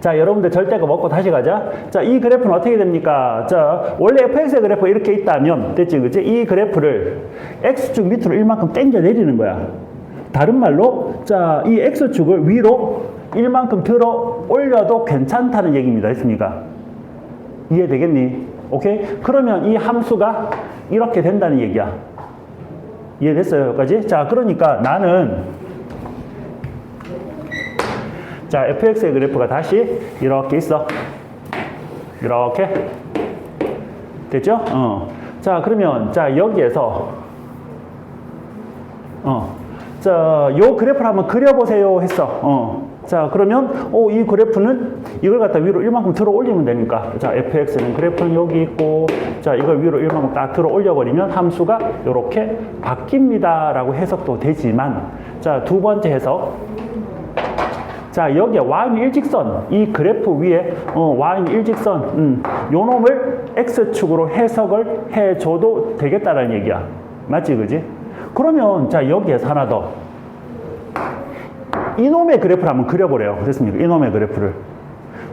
자, 여러분들 절대값 먹고 다시 가자. 자, 이 그래프는 어떻게 됩니까? 자, 원래 fx의 그래프가 이렇게 있다면 됐지, 그치? 이 그래프를 x축 밑으로 1만큼 당겨 내리는 거야. 다른 말로 자, 이 x축을 위로 1만큼 들어 올려도 괜찮다는 얘기입니다. 됐습니까? 이해되겠니? 오케이? 그러면 이 함수가 이렇게 된다는 얘기야. 이해됐어요? 여기까지? 자, 그러니까 나는 자, fx의 그래프가 다시 이렇게 있어. 이렇게. 됐죠? 자, 그러면 자, 여기에서 자, 요 그래프를 한번 그려보세요 했어. 자, 그러면 이 그래프는 이걸 갖다 위로 1만큼 들어 올리면 되니까 자, fx는 그래프는 여기 있고 자, 이걸 위로 1만큼 딱 들어 올려버리면 함수가 이렇게 바뀝니다 라고 해석도 되지만 자, 두 번째 해석 자, 여기에 y는 일직선 이 그래프 위에 y는 일직선 요 놈을 x축으로 해석을 해줘도 되겠다라는 얘기야. 맞지, 그지? 그러면 자, 여기에서 하나 더 이놈의 그래프를 한번 그려보래요. 됐습니까? 이놈의 그래프를.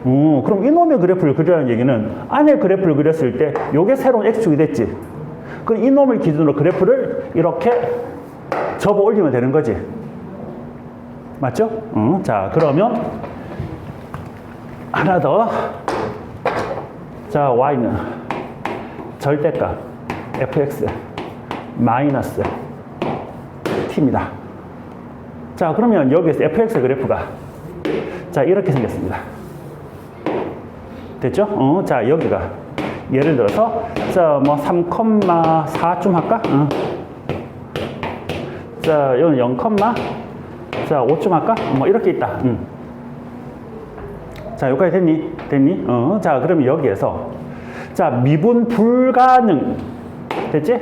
그럼 이놈의 그래프를 그리라는 얘기는 안에 그래프를 그렸을 때 요게 새로운 x축이 됐지. 그럼 이놈을 기준으로 그래프를 이렇게 접어 올리면 되는 거지. 맞죠? 자, 그러면 하나 더. 자, y는 절대값 fx 마이너스 t입니다. 자, 그러면 여기에서 fx 그래프가 자, 이렇게 생겼습니다. 됐죠? 자, 여기가 예를 들어서 자, 뭐 3,4쯤 할까? 자, 여기는 0, 자, 5쯤 할까? 뭐 이렇게 있다. 자, 여기까지 됐니? 됐니? 자, 그러면 여기에서 자, 미분 불가능 됐지?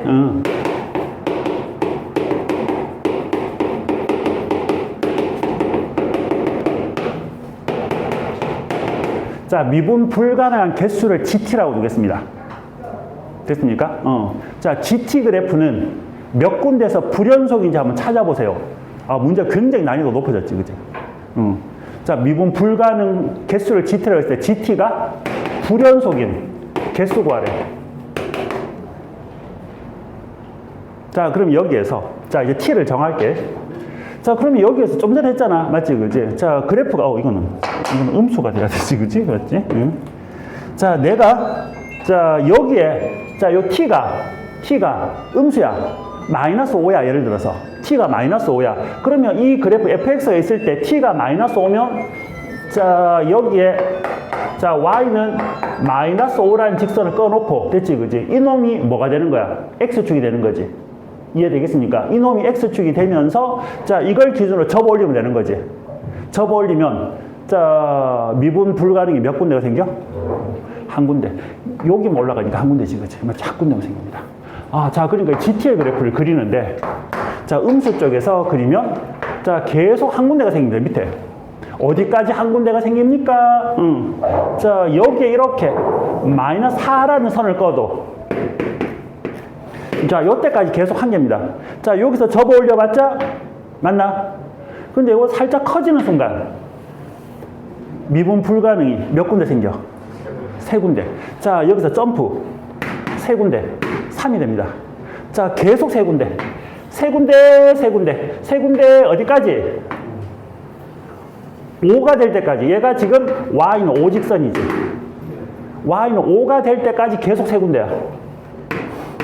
자, 미분 불가능한 개수를 GT라고 두겠습니다. 됐습니까? 자, GT 그래프는 몇 군데서 불연속인지 한번 찾아보세요. 아, 문제가 굉장히 난이도 높아졌지, 그치? 자, 미분 불가능 개수를 GT라고 했을 때 GT가 불연속인 개수 구하래. 자, 그럼 여기에서 자, 이제 T를 정할게. 자, 그러면 여기에서 좀 전에 했잖아. 맞지, 그지? 자, 그래프가 이거는 음수가 돼야 되지, 그지? 맞지? 자, 내가 자, 여기에 자, 요 T가 음수야. 마이너스 5야, 예를 들어서. T가 마이너스 5야. 그러면 이 그래프 fx가 있을 때 T가 마이너스 5면 자, 여기에 자, y는 마이너스 5라는 직선을 꺼놓고 됐지, 그지? 이놈이 뭐가 되는 거야? x축이 되는 거지. 이해되겠습니까? 이놈이 x축이 되면서 자, 이걸 기준으로 접어 올리면 되는 거지. 접어 올리면 자, 미분 불가능이 몇 군데가 생겨? 한 군데. 여기만 올라가니까 한 군데지, 그지? 한 군데만 생깁니다. 아, 자, 그러니까 GT의 그래프를 그리는데 자, 음수 쪽에서 그리면 자, 계속 한 군데가 생깁니다. 밑에 어디까지 한 군데가 생깁니까? 자, 여기에 이렇게 마이너스 4라는 선을 꺼도 자, 요때까지 계속 한 개입니다. 자, 여기서 접어 올려봤자 맞나? 근데 이거 살짝 커지는 순간 미분 불가능이 몇 군데 생겨? 세 군데. 자, 여기서 점프 세 군데 3이 됩니다. 자, 계속 세 군데 세 군데 어디까지? 5가 될 때까지. 얘가 지금 y는 5직선이지. y는 5가 될 때까지 계속 세 군데야.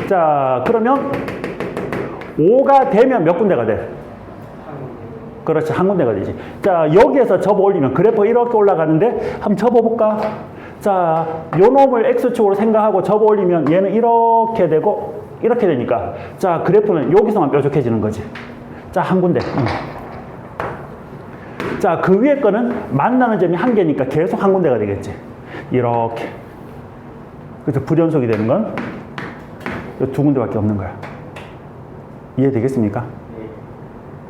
자, 그러면 5가 되면 몇 군데가 돼? 그렇지, 한 군데가 되지. 자, 여기에서 접어 올리면 그래프가 이렇게 올라가는데 한번 접어 볼까? 자, 요 놈을 x축으로 생각하고 접어 올리면 얘는 이렇게 되고 이렇게 되니까 자, 그래프는 여기서만 뾰족해지는 거지. 자, 한 군데. 자, 그 위에 거는 만나는 점이 한 개니까 계속 한 군데가 되겠지. 이렇게. 그래서 불연속이 되는 건 이 두 군데밖에 없는 거야. 이해되겠습니까?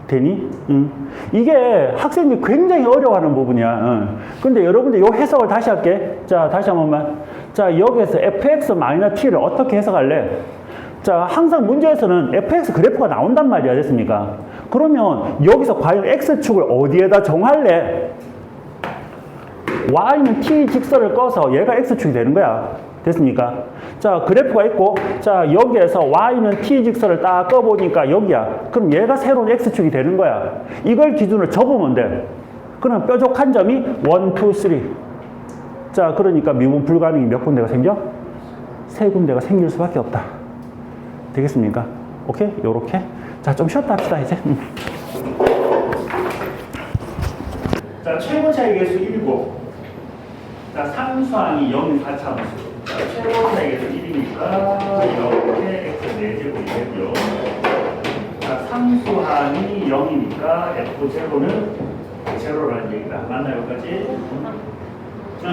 되니? 응. 이게 학생들이 굉장히 어려워하는 부분이야. 응. 근데 여러분들 이 해석을 다시 할게. 자, 다시 한 번만. 자, 여기에서 fx-t를 어떻게 해석할래? 자, 항상 문제에서는 fx 그래프가 나온단 말이야. 됐습니까? 그러면 여기서 과연 x축을 어디에다 정할래? y는 t 직선을 꺼서 얘가 x축이 되는 거야. 됐습니까? 자, 그래프가 있고, 자, 여기에서 y는 t 직선을 딱 꺼보니까 여기야. 그럼 얘가 새로운 x축이 되는 거야. 이걸 기준으로 접으면 돼. 그럼 뾰족한 점이 1, 2, 3. 자, 그러니까 미분 불가능이 몇 군데가 생겨? 세 군데가 생길 수밖에 없다. 되겠습니까? 오케이? 요렇게. 자, 좀 쉬었다 합시다, 이제. 자, 최고 차이 계수 1이고, 자, 상수항이 0인 4차함수. 자, 최고 차이 계수 1이니까 이렇게 x 4제곱이 되고요. 자, 상수항이 0이니까 f0는 제로라는 얘기다. 맞나요, 여기까지? 응.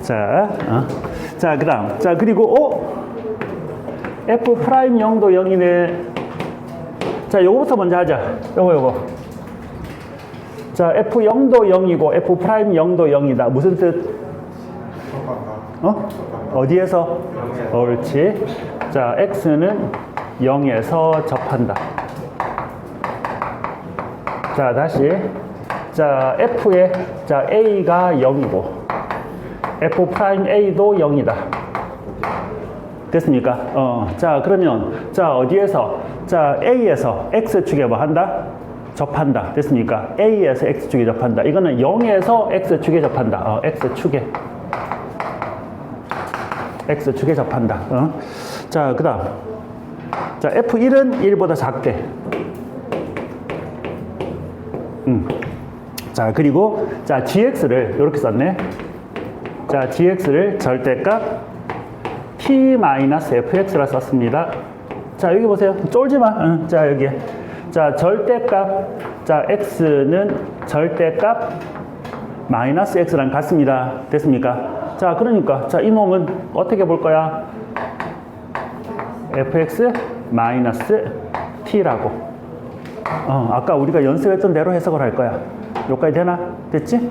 자, 그 다음. 자, 그리고, f 프라임 0도 0이네. 자, 요거부터 먼저 하자. 요거. 자, f 0도 0이고, f 프라임 0도 0이다. 무슨 뜻? 어디에서? 옳지. 자, x는 0에서 접한다. 자, 다시. 자, f의, 자, a가 0이고, f 프라임 a도 0이다. 됐습니까? 자, 그러면, 자, 어디에서? 자, a에서 x축에 뭐 한다? 접한다. 됐습니까? a에서 x축에 접한다. 이거는 0에서 x축에 접한다. x축에 접한다. 자, 그 다음. 자, f1은 1보다 작대. 자, 그리고, 자, gx를 이렇게 썼네. 자, gx를 절대값 t-fx라 썼습니다. 자, 여기 보세요. 쫄지 마. 자, 여기. 자, 절대값. 자, x는 절대값 마이너스 x랑 같습니다. 됐습니까? 자, 그러니까. 자, 이놈은 어떻게 볼 거야? fx 마이너스 t라고. 아까 우리가 연습했던 대로 해석을 할 거야. 여기까지 되나? 됐지?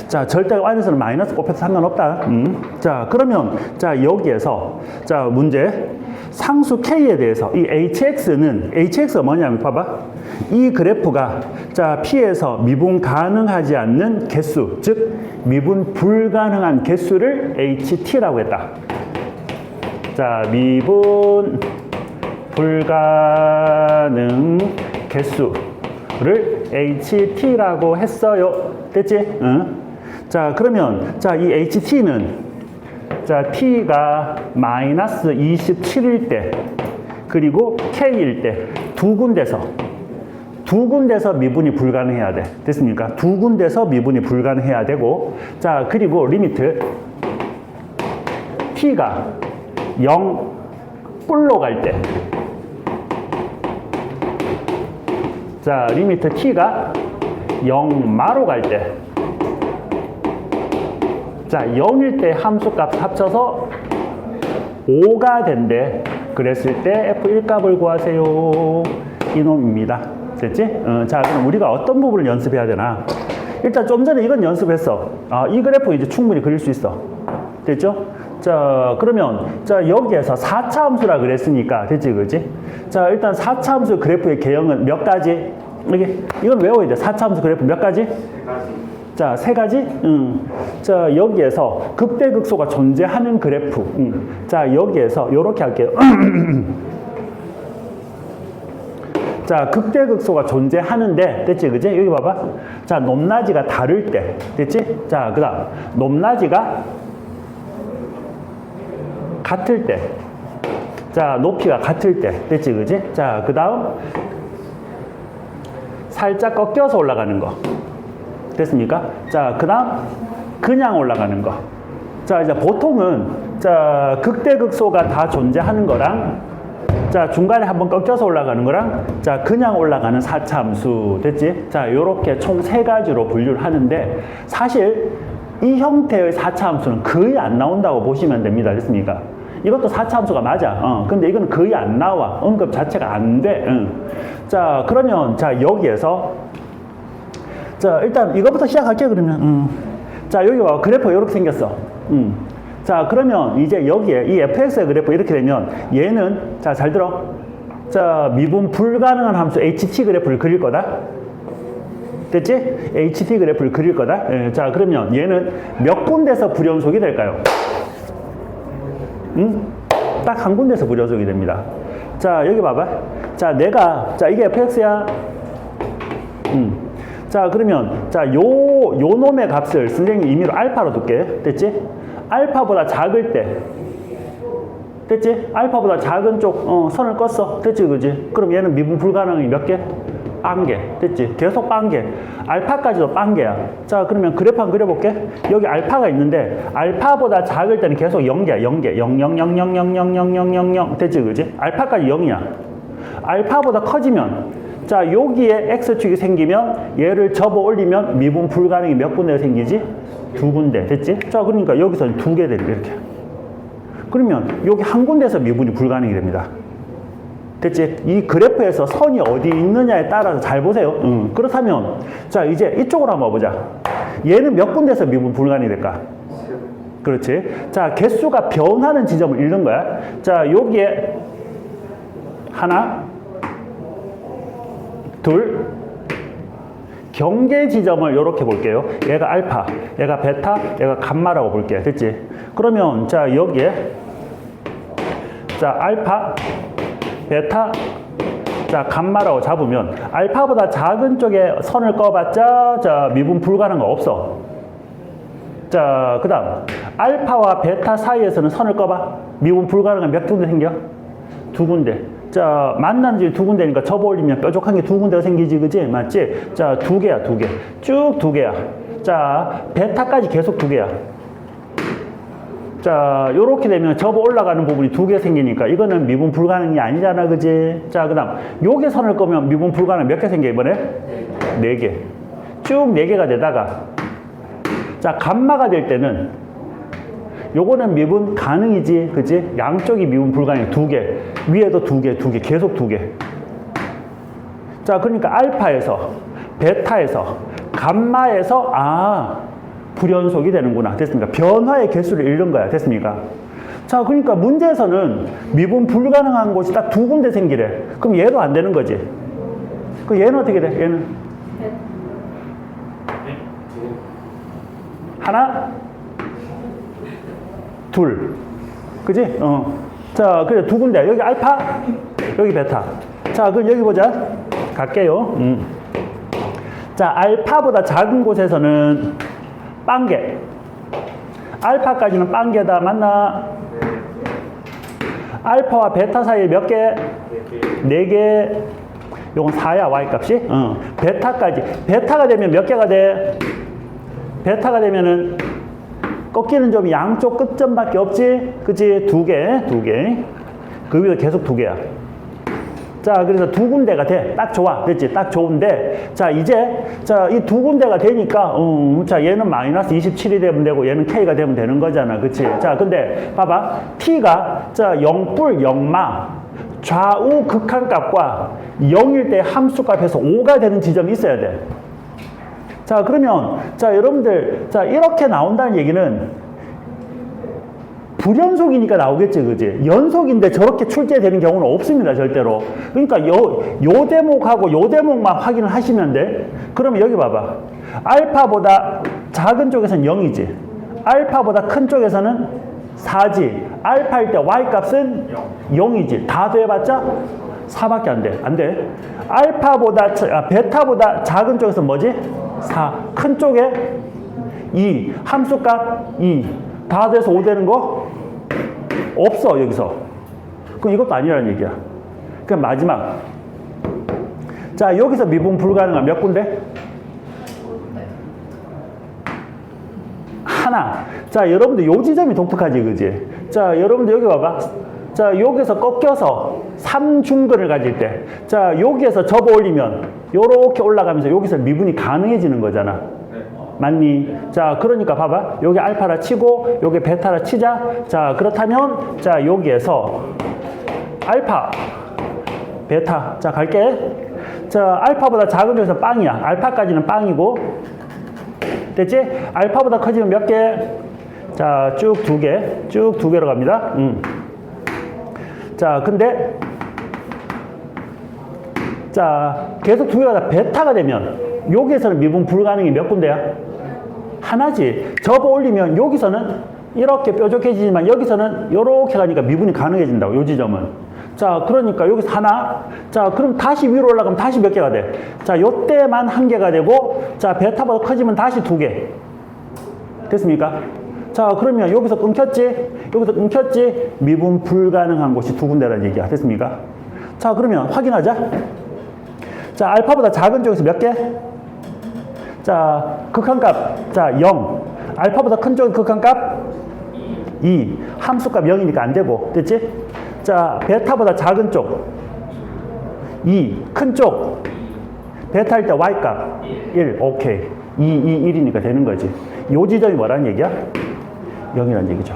자, 절대값 안에서는 마이너스 곱해도 상관없다. 자, 그러면, 자, 여기에서, 자, 문제. 상수 K에 대해서 이 HX가 뭐냐면 봐봐. 이 그래프가 자, P에서 미분 가능하지 않는 개수, 즉 미분 불가능한 개수를 HT라고 했다. 자, 미분 불가능 개수를 HT라고 했어요. 됐지? 응? 자, 그러면 자, 이 HT는 자, t가 마이너스 27일 때 그리고 k일 때 두 군데서 미분이 불가능해야 돼. 됐습니까? 두 군데서 미분이 불가능해야 되고, 자, 그리고 리미트 t가 0 뿔로 갈 때, 자, 리미트 t가 0 마로 갈 때, 자, 0일 때 함수값 합쳐서 5가 된대. 그랬을 때 F1 값을 구하세요. 이놈입니다. 됐지? 자, 그럼 우리가 어떤 부분을 연습해야 되나? 일단 좀 전에 이건 연습했어. 이 그래프 이제 충분히 그릴 수 있어. 됐죠? 자, 그러면, 자, 여기에서 4차 함수라 그랬으니까, 됐지, 그지? 자, 일단 4차 함수 그래프의 개형은 몇 가지? 이건 외워야 돼. 4차 함수 그래프 몇 가지? 자, 세 가지? 자, 여기에서 극대극소가 존재하는 그래프. 자, 여기에서 요렇게 할게요. 자, 극대극소가 존재하는데, 됐지, 그지? 여기 봐봐. 자, 높낮이가 다를 때, 됐지? 자, 그 다음, 높낮이가 같을 때, 자, 높이가 같을 때, 됐지, 그지? 자, 그 다음, 살짝 꺾여서 올라가는 거. 됐습니까? 자, 그 다음, 그냥 올라가는 거. 자, 이제 보통은 자, 극대극소가 다 존재하는 거랑, 자, 중간에 한번 꺾여서 올라가는 거랑, 자, 그냥 올라가는 4차 함수. 됐지? 자, 요렇게 총 3가지로 분류를 하는데, 사실 이 형태의 4차 함수는 거의 안 나온다고 보시면 됩니다. 됐습니까? 이것도 4차 함수가 맞아. 근데 이건 거의 안 나와. 언급 자체가 안 돼. 자, 그러면, 자, 여기에서, 자, 일단 이거부터 시작할게요, 그러면. 자, 여기 봐. 그래프 이렇게 생겼어. 자, 그러면 이제 여기에 이 fx의 그래프 이렇게 되면 얘는, 자, 잘 들어. 자, 미분 불가능한 함수 ht 그래프를 그릴 거다. 됐지? ht 그래프를 그릴 거다. 예, 자, 그러면 얘는 몇 군데서 불연속이 될까요? 딱 한 군데서 불연속이 됩니다. 자, 여기 봐봐. 자, 자, 이게 fx야. 자, 그러면, 자, 요 놈의 값을 선생님이 임의로 알파로 둘게. 됐지? 알파보다 작을 때. 됐지? 알파보다 작은 쪽, 선을 껐어. 됐지? 그지? 그럼 얘는 미분 불가능이 몇 개? 빵개. 됐지? 계속 빵개. 알파까지도 빵개야. 자, 그러면 그래프 한번 그려볼게. 여기 알파가 있는데, 알파보다 작을 때는 계속 0개야. 0개. 0, 0, 0, 0, 0, 0, 0, 0, 0, 0. 됐지? 그지? 알파까지 0이야. 알파보다 커지면, 자, 여기에 x축이 생기면 얘를 접어 올리면 미분 불가능이 몇 군데가 생기지? 2군데. 됐지? 자, 그러니까 여기서는 2개 되고 이렇게. 그러면 여기 한 군데에서 미분이 불가능이 됩니다. 됐지? 이 그래프에서 선이 어디 있느냐에 따라서 잘 보세요. 그렇다면, 자, 이제 이쪽으로 한번 보자. 얘는 몇 군데에서 미분 불가능이 될까? 그렇지? 자, 개수가 변하는 지점을 잃는 거야. 자, 여기에 하나, 둘, 경계 지점을 이렇게 볼게요. 얘가 알파, 얘가 베타, 얘가 감마라고 볼게요. 됐지? 그러면, 자, 여기에, 자, 알파, 베타, 자, 감마라고 잡으면, 알파보다 작은 쪽에 선을 꺼봤자, 자, 미분 불가능한 거 없어. 자, 그 다음, 알파와 베타 사이에서는 선을 꺼봐. 미분 불가능한 몇 군데 생겨? 2군데. 자, 만난 지 2군데니까 접어 올리면 뾰족한 게 2군데가 생기지, 그지? 맞지? 자, 2개야, 2개. 쭉 2개야. 자, 베타까지 계속 2개야. 자, 요렇게 되면 접어 올라가는 부분이 2개 생기니까 이거는 미분 불가능이 아니잖아, 그지? 자, 그 다음, 요게 선을 끄면 미분 불가능 몇 개 생겨, 이번에? 4개. 쭉 4개가 되다가, 자, 감마가 될 때는 요거는 미분 가능이지, 그지? 양쪽이 미분 불가능 2개. 위에도 2개, 2개, 계속 2개. 자, 그러니까 알파에서, 베타에서, 감마에서, 불연속이 되는구나. 됐습니까? 변화의 개수를 잃는 거야. 됐습니까? 자, 그러니까 문제에서는 미분 불가능한 곳이 딱 2군데 생기래. 그럼 얘도 안 되는 거지. 그럼 얘는 어떻게 돼? 얘는? 하나, 둘. 그지? 자, 그래, 2군데. 여기 알파, 여기 베타. 자, 그럼 여기 보자. 갈게요. 자, 알파보다 작은 곳에서는 빵개. 알파까지는 빵개다. 맞나? 알파와 베타 사이에 몇 개? 4개. 요건 4야, y값이. 베타까지. 베타가 되면 몇 개가 돼? 베타가 되면은 꺾이는 점이 양쪽 끝점밖에 없지? 그치? 2개, 2개. 그 위에 계속 2개야. 자, 그래서 2군데가 돼. 딱 좋아. 됐지? 딱 좋은데, 자, 이제, 자, 이 2군데가 되니까, 자, 얘는 마이너스 27이 되면 되고, 얘는 K가 되면 되는 거잖아. 그치? 자, 근데, 봐봐. T가, 자, 0뿔 0마, 좌우 극한값과 0일 때 함수값에서 5가 되는 지점이 있어야 돼. 자, 그러면, 자, 여러분들, 자, 이렇게 나온다는 얘기는, 불연속이니까 나오겠지, 그지? 연속인데 저렇게 출제되는 경우는 없습니다, 절대로. 그러니까 요 대목하고 요 대목만 확인을 하시면 돼. 그러면 여기 봐봐. 알파보다 작은 쪽에서는 0이지. 알파보다 큰 쪽에서는 4지. 알파일 때 y값은 0이지. 다 더해봤자 4밖에 안 돼. 안 돼. 베타보다 작은 쪽에서는 뭐지? 4. 큰 쪽에 2. 함수값 2. 다 돼서 5 되는 거 없어, 여기서. 그럼 이것도 아니라는 얘기야. 그럼 마지막. 자, 여기서 미분 불가능한 몇 군데? 하나. 자, 여러분들 요 지점이 독특하지, 그지? 자, 여러분들 여기 봐봐. 자, 여기서 꺾여서 3중근을 가질 때, 자, 여기에서 접어 올리면 요렇게 올라가면서 여기서 미분이 가능해지는 거잖아. 맞니? 자, 그러니까 봐봐. 여기 알파라 치고 여기 베타라 치자. 자, 그렇다면 자, 여기에서 알파 베타. 자, 갈게. 자, 알파보다 작은 쪽에서 빵이야. 알파까지는 빵이고. 됐지? 알파보다 커지면 몇 개? 자, 쭉 2개. 쭉 2개로 갑니다. 자, 근데 자, 계속 2개가 다 베타가 되면 여기에서는 미분 불가능이 몇 군데야? 하나지. 접어 올리면 여기서는 이렇게 뾰족해지지만 여기서는 이렇게 가니까 미분이 가능해진다고, 요 지점은. 자, 그러니까 여기서 하나. 자, 그럼 다시 위로 올라가면 다시 몇 개가 돼? 자, 요때만 1개가 되고, 자, 베타보다 커지면 다시 2개. 됐습니까? 자, 그러면 여기서 끊겼지? 여기서 끊겼지? 미분 불가능한 곳이 2군데라는 얘기야. 됐습니까? 자, 그러면 확인하자. 자, 알파보다 작은 쪽에서 몇 개? 자, 극한값. 자, 0. 알파보다 큰 쪽의 극한값? 2. 함수값 0이니까 안 되고. 됐지? 자, 베타보다 작은 쪽. 2. 큰 쪽. 베타 할 때 y값. 1. 오케이. 1이니까 되는 거지. 요 지점이 뭐라는 얘기야? 0이라는 얘기죠.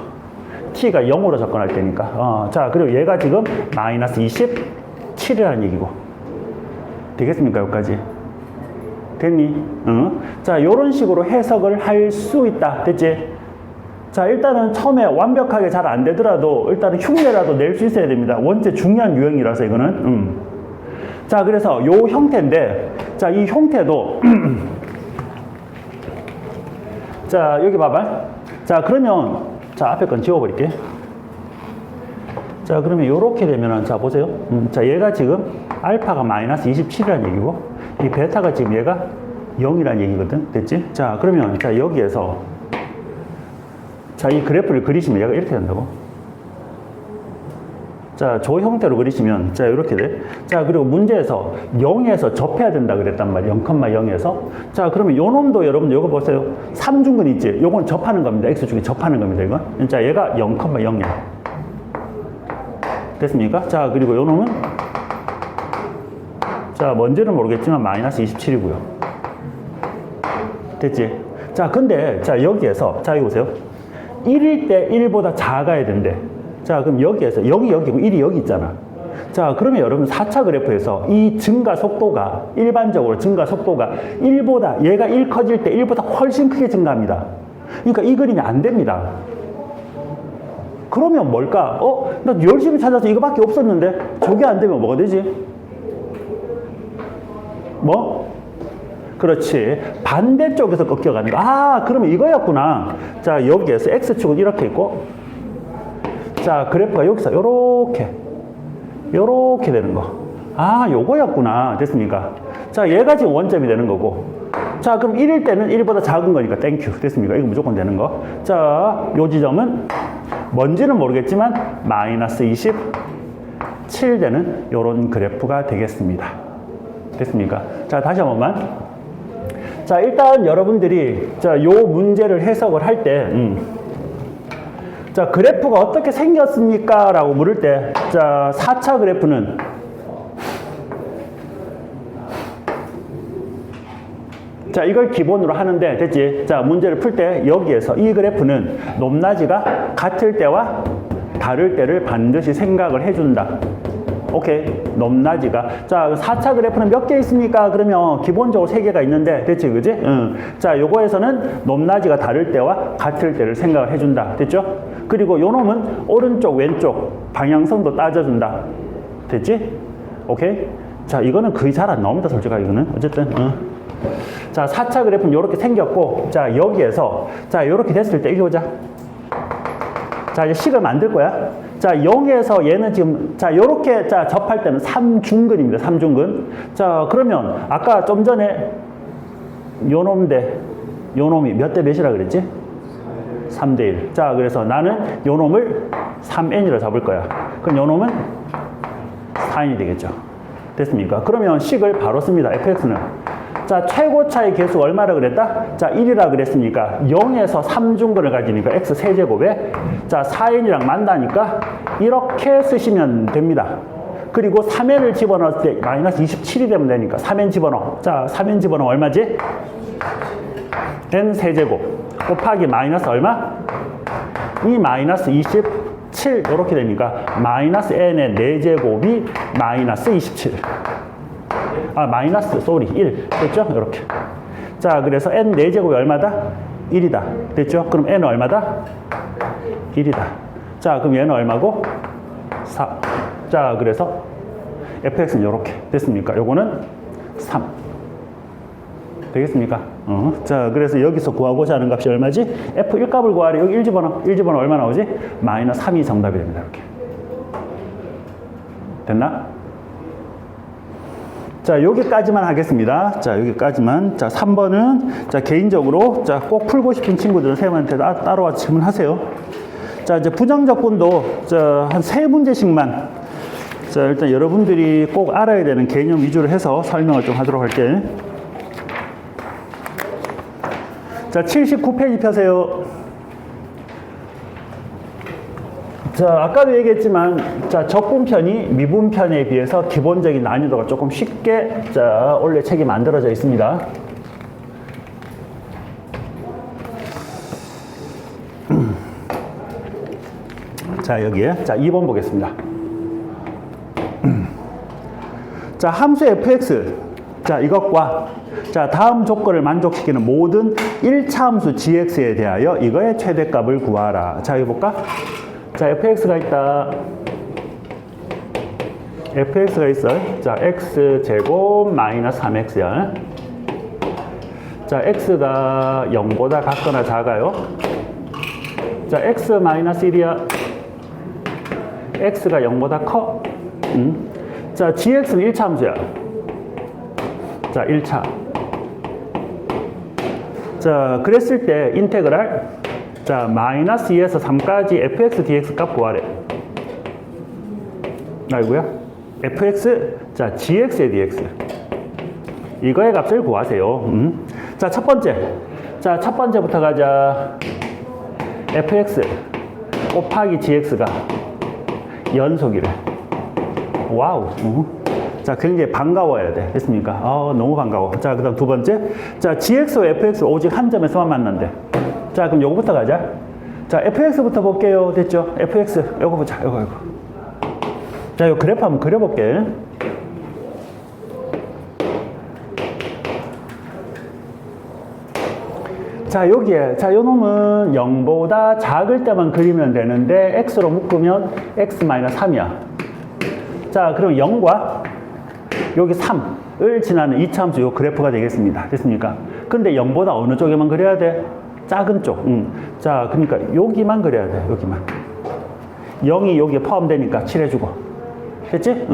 t가 0으로 접근할 때니까. 자, 그리고 얘가 지금 마이너스 27이라는 얘기고. 되겠습니까? 여기까지. 됐니? 응? 자, 요런 식으로 해석을 할 수 있다. 됐지? 자, 일단은 처음에 완벽하게 잘 안 되더라도 일단은 흉내라도 낼 수 있어야 됩니다. 원체 중요한 유형이라서 이거는. 자, 그래서 요 형태인데, 자, 이 형태도 자, 여기 봐봐. 자, 그러면 자, 앞에 건 지워버릴게. 자, 그러면 요렇게 되면은, 자, 보세요. 자, 얘가 지금 알파가 마이너스 27이라는 얘기고, 이 베타가 지금 얘가 0이라는 얘기거든. 됐지? 자, 그러면, 자, 여기에서, 자, 이 그래프를 그리시면 얘가 이렇게 된다고. 자, 저 형태로 그리시면, 자, 이렇게 돼. 자, 그리고 문제에서 0에서 접해야 된다 그랬단 말이야. 0,0에서. 자, 그러면 요 놈도 여러분, 요거 보세요. 3중근 있지? 요건 접하는 겁니다. X축이 접하는 겁니다, 이건. 자, 얘가 0,0이야. 됐습니까? 자, 그리고 요 놈은, 자, 뭔지는 모르겠지만 마이너스 27이고요. 됐지? 자, 근데, 자, 여기에서, 자, 이거 보세요. 1일 때 1보다 작아야 된대. 자, 그럼 여기에서 0이 여기고 1이 여기 있잖아. 자, 그러면 여러분 4차 그래프에서 이 증가 속도가, 일반적으로 증가 속도가 1보다, 얘가 1 커질 때 1보다 훨씬 크게 증가합니다. 그러니까 이 그림이 안 됩니다. 그러면 뭘까? 나 열심히 찾아서 이거밖에 없었는데 저게 안 되면 뭐가 되지? 뭐? 그렇지. 반대쪽에서 꺾여가는 거. 아, 그러면 이거였구나. 자, 여기에서 X축은 이렇게 있고, 자, 그래프가 여기서 요렇게 되는 거. 아, 요거였구나. 됐습니까? 자, 얘가 지금 원점이 되는 거고. 자, 그럼 1일 때는 1보다 작은 거니까 땡큐. 됐습니까? 이거 무조건 되는 거. 자, 요 지점은 뭔지는 모르겠지만 마이너스 27 되는 요런 그래프가 되겠습니다. 됐습니까? 자, 다시 한 번만. 자, 일단 여러분들이 자, 요 문제를 해석을 할 때, 자, 그래프가 어떻게 생겼습니까? 라고 물을 때, 자, 4차 그래프는 자, 이걸 기본으로 하는데, 됐지? 자, 문제를 풀 때 여기에서 이 그래프는 높낮이가 같을 때와 다를 때를 반드시 생각을 해준다. 오케이. 높낮이가. 자, 4차 그래프는 몇 개 있습니까? 그러면 기본적으로 3개가 있는데, 됐지? 그지? 자, 요거에서는 높낮이가 다를 때와 같을 때를 생각을 해준다. 됐죠? 그리고 요 놈은 오른쪽, 왼쪽 방향성도 따져준다. 됐지? 오케이? 자, 이거는 거의 잘 안 나옵니다. 솔직하게 이거는. 어쨌든. 자, 4차 그래프는 요렇게 생겼고, 자, 여기에서, 자, 요렇게 됐을 때, 이거 보자. 자, 이제 식을 만들 거야. 자, 0에서 얘는 지금, 자, 요렇게, 자, 접할 때는 3중근입니다. 3중근. 자, 그러면, 아까 좀 전에, 요 놈 대, 요 놈이 몇 대 몇이라 그랬지? 3대 1. 자, 그래서 나는 요 놈을 3n이라 잡을 거야. 그럼 요 놈은 4n이 되겠죠. 됐습니까? 그러면 식을 바로 씁니다. fx는. 자, 최고차의 개수가 얼마라 그랬다? 자, 1이라 그랬으니까 0에서 3중근을 가지니까 x 세제곱에 자, 4n이랑 만나니까 이렇게 쓰시면 됩니다. 그리고 3n을 집어넣을 때 마이너스 27이 되면 되니까 3n 집어넣어. 자, 3n 집어넣으면 얼마지? n 세제곱 곱하기 마이너스 얼마? 이 마이너스 27 이렇게 되니까 마이너스 n의 4제곱이 마이너스 27. 마이너스 1 됐죠? 이렇게. 자, 그래서 n 4제곱이 얼마다? 1이다. 됐죠? 그럼 n은 얼마다? 1이다. 자, 그럼 얘는 얼마고? 4. 자, 그래서 fx는 이렇게 됐습니까? 요거는 3. 되겠습니까? 자, 그래서 여기서 구하고자 하는 값이 얼마지? f1 값을 구하래. 여기 1 집어넣어. 1 집어넣어 얼마 나오지? 마이너스 3이 정답이 됩니다. 이렇게. 됐나? 자, 여기까지만 하겠습니다. 자, 여기까지만. 자, 3번은 자, 개인적으로 자, 꼭 풀고 싶은 친구들은 선생님한테 따로 와서 질문하세요. 자, 이제 부정적분도 자, 한 3문제씩만 자, 일단 여러분들이 꼭 알아야 되는 개념 위주로 해서 설명을 좀 하도록 할게요. 자, 79페이지 펴세요. 자, 아까도 얘기했지만, 자, 적분편이 미분편에 비해서 기본적인 난이도가 조금 쉽게, 자, 원래 책이 만들어져 있습니다. 자, 여기에, 자, 2번 보겠습니다. 자, 함수 fx. 자, 이것과 자, 다음 조건을 만족시키는 모든 1차 함수 gx에 대하여 이거의 최대값을 구하라. 자, 이거 볼까? 자, fx가 있다. fx가 있어. 자, x제곱 마이너스 3x야. 자, x가 0보다 같거나 작아요. 자, x 마이너스 1이야. x가 0보다 커. 자, gx는 1차 함수야. 자, 1차. 자, 그랬을 때 인테그랄 자, 마이너스 2에서 3까지 fx dx 값 구하래. 알고요? fx 자, gx의 dx 이거의 값을 구하세요. 자, 첫 번째. 자, 첫 번째부터 가자. fx 곱하기 gx가 연속이래. 와우. 자, 굉장히 반가워야 돼. 됐습니까? 너무 반가워. 자, 그 다음 두 번째. 자, gx와 fx 오직 한 점에서만 만난대. 자, 그럼 요거부터 가자. 자, fx부터 볼게요. 됐죠? fx. 요거 보자. 요거. 자, 요 그래프 한번 그려볼게. 자, 여기에. 자, 요 놈은 0보다 작을 때만 그리면 되는데, x로 묶으면 x-3이야. 자, 그럼 0과 여기 3을 지나는 2차 함수 요 그래프가 되겠습니다. 됐습니까? 근데 0보다 어느 쪽에만 그려야 돼? 작은 쪽. 자, 그러니까 여기만 그려야 돼. 여기만. 0이 여기에 포함되니까 칠해주고. 됐지?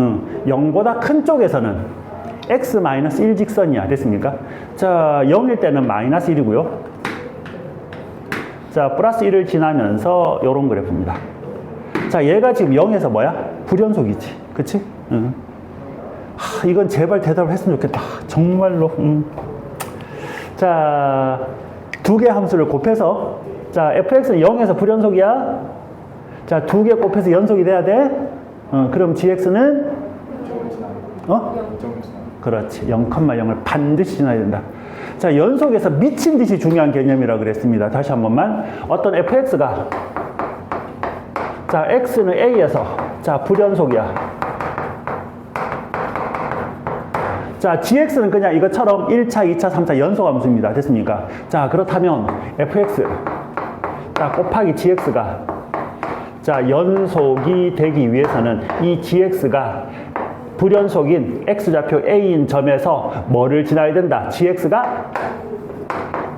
0보다 큰 쪽에서는 x-1 직선이야. 됐습니까? 자, 0일 때는 마이너스 1이고요. 자, 플러스 1을 지나면서 요런 그래프입니다. 자, 얘가 지금 0에서 뭐야? 불연속이지. 그치? 이건 제발 대답을 했으면 좋겠다. 정말로. 자, 두 개 함수를 곱해서 자, fx는 0에서 불연속이야. 자, 두 개 곱해서 연속이 돼야 돼. 그럼 gx는 그렇지. 0,0을 반드시 지나야 된다. 자, 연속에서 미친 듯이 중요한 개념이라고 그랬습니다. 다시 한 번만. 어떤 fx가 자, x는 a에서 자, 불연속이야. 자, gx는 그냥 이것처럼 1차, 2차, 3차 연속 함수입니다. 됐습니까? 자, 그렇다면 fx 자, 곱하기 gx가 자, 연속이 되기 위해서는 이 gx가 불연속인 x좌표 a인 점에서 뭐를 지나야 된다? gx가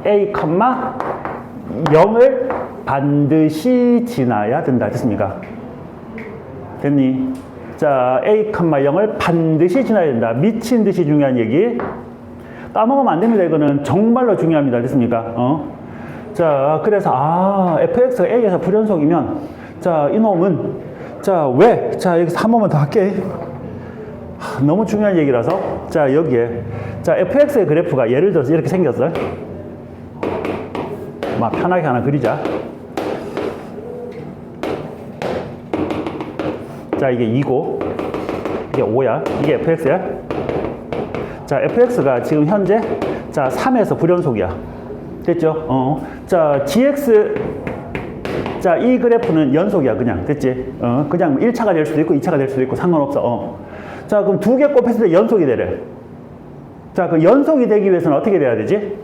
a, 0을 반드시 지나야 된다. 됐습니까? 됐니? 자, a, 0을 반드시 지나야 된다. 미친 듯이 중요한 얘기. 까먹으면 안 됩니다. 이거는 정말로 중요합니다. 됐습니까? 자, 그래서 fx가 a에서 불연속이면 자, 이놈은 자, 왜? 자, 여기서 한 번만 더 할게. 너무 중요한 얘기라서 자 여기에 자 fx의 그래프가 예를 들어서 이렇게 생겼어요. 막 편하게 하나 그리자. 자 이게 2고 이게 5야. 이게 fx야. 자 fx가 지금 현재 자 3에서 불연속이야. 됐죠? 자 gx 자 이 그래프는 연속이야. 그냥 됐지? 그냥 1차가 될 수도 있고 2차가 될 수도 있고 상관없어. 자 그럼 두 개 곱했을 때 연속이 되래. 자 그 연속이 되기 위해서는 어떻게 돼야 되지?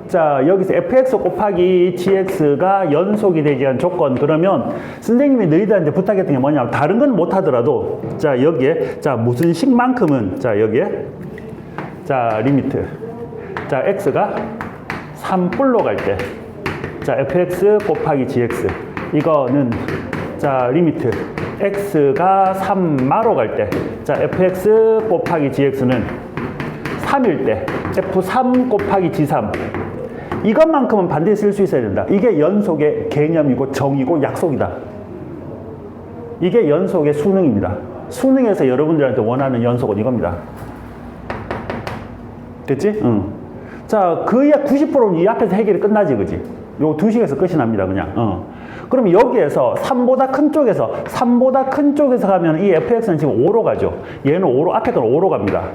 자 여기서 fx 곱하기 gx가 연속이 되기 위한 조건. 그러면 선생님이 너희들한테 부탁했던 게 뭐냐면 다른 건 못하더라도 자 여기에 자 무슨 식만큼은 자 여기에 자 리미트 자 x가 3뿔로 갈 때 자 fx 곱하기 gx 이거는 자 리미트 x가 3마로 갈 때 자 fx 곱하기 gx는 3일 때 f3 곱하기 g3 이것만큼은 반드시 쓸 수 있어야 된다. 이게 연속의 개념이고 정의고 약속이다. 이게 연속의 수능입니다. 수능에서 여러분들한테 원하는 연속은 이겁니다. 됐지? 응. 자, 거의 90%는 이 앞에서 해결이 끝나지, 그지? 요 두 식에서 끝이 납니다, 그냥. 그럼 여기에서 3보다 큰 쪽에서 가면 이 fx는 지금 5로 가죠. 얘는 5로, 앞에 건 5로 갑니다.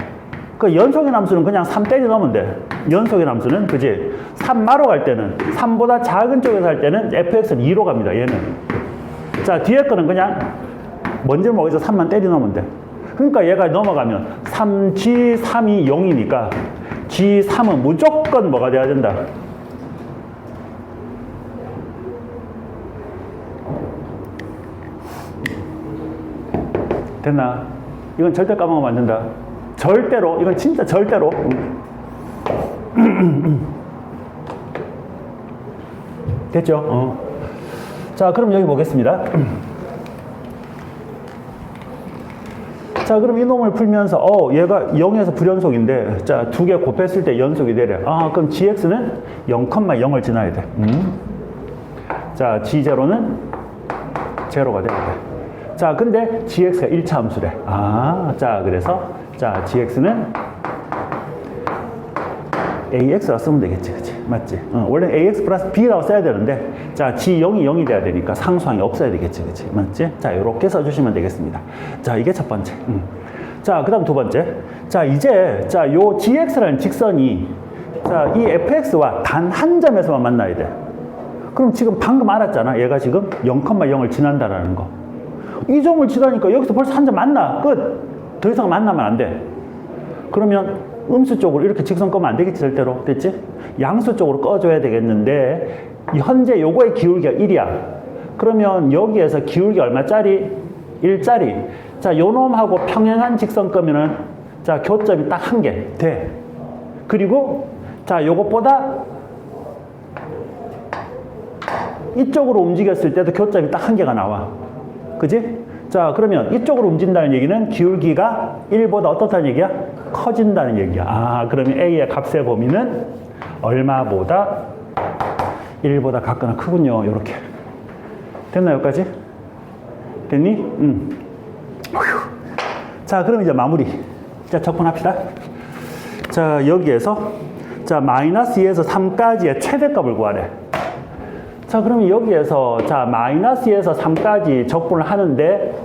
그 연속의 함수는 그냥 3 때려 넣으면 돼. 연속의 함수는, 그지? 3마로 갈 때는, 3보다 작은 쪽에서 할 때는 fx는 2로 갑니다, 얘는. 자, 뒤에 거는 그냥, 먼저 먹어서 3만 때려 넣으면 돼. 그러니까 얘가 넘어가면 3g3이 0이니까 g3은 무조건 뭐가 돼야 된다? 됐나? 이건 절대 까먹으면 안 된다. 절대로, 이건 진짜 절대로. 됐죠? 자, 그럼 여기 보겠습니다. 자, 그럼 이 놈을 풀면서, 얘가 0에서 불연속인데, 자, 두 개 곱했을 때 연속이 되래. 아, 그럼 gx는 0,0을 지나야 돼. 자, g0는 제로가 돼야 돼. 자, 근데 gx가 1차 함수래. 아, 자, 그래서, 자, gx는 ax라 쓰면 되겠지, 그치? 맞지? 원래 ax 플러스 b라고 써야 되는데, 자, g0이 0이 돼야 되니까 상수항이 없어야 되겠지, 그치? 맞지? 자, 요렇게 써주시면 되겠습니다. 자, 이게 첫 번째. 자, 그 다음 두 번째. 자, 이제, 자, 요 gx라는 직선이, 자, 이 fx와 단 한 점에서만 만나야 돼. 그럼 지금 방금 알았잖아. 얘가 지금 0,0을 지난다라는 거. 이 점을 지나니까 여기서 벌써 한 점 만나. 끝. 더 이상 만나면 안 돼. 그러면 음수 쪽으로 이렇게 직선 끄면 안 되겠지, 절대로. 됐지? 양수 쪽으로 꺼줘야 되겠는데, 현재 요거의 기울기가 1이야. 그러면 여기에서 기울기 얼마짜리? 1짜리. 자, 요 놈하고 평행한 직선 끄면은, 자, 교점이 딱 한 개 돼. 그리고, 자, 요것보다 이쪽으로 움직였을 때도 교점이 딱 한 개가 나와. 그지? 자, 그러면 이쪽으로 움직인다는 얘기는 기울기가 1보다 어떻다는 얘기야? 커진다는 얘기야. 아, 그러면 A의 값의 범위는 얼마보다 1보다 같거나 크군요. 요렇게. 됐나, 여기까지? 됐니? 자, 그럼 이제 마무리. 자, 접근합시다. 자, 여기에서, 자, 마이너스 2에서 3까지의 최대값을 구하래. 자, 그러면 여기에서, 자, 마이너스 2에서 3까지 적분을 하는데,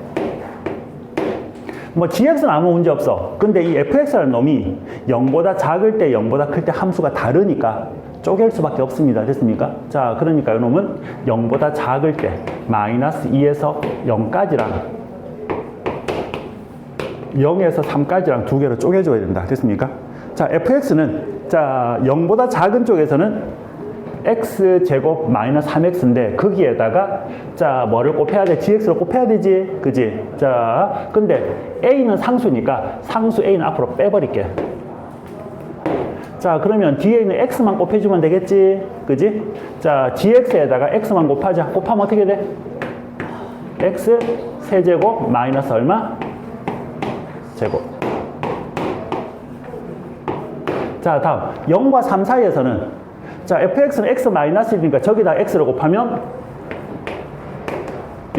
뭐, gx는 아무 문제 없어. 근데 이 fx라는 놈이 0보다 작을 때, 0보다 클 때 함수가 다르니까 쪼갤 수밖에 없습니다. 됐습니까? 자, 그러니까 이 놈은 0보다 작을 때, 마이너스 2에서 0까지랑, 0에서 3까지랑 두 개로 쪼개줘야 된다. 됐습니까? 자, fx는, 자, 0보다 작은 쪽에서는 x제곱 마이너스 3x인데 거기에다가 자 뭐를 곱해야 돼? gx를 곱해야 되지, 그지? 자, 근데 a는 상수니까 상수 a는 앞으로 빼버릴게. 자, 그러면 뒤에 있는 x만 곱해주면 되겠지, 그지? 자, gx에다가 x만 곱하자. 곱하면 어떻게 돼? x 세제곱 마이너스 얼마? 제곱. 자, 다음 0과 3 사이에서는 자, fx는 x-1이니까 저기다 x를 곱하면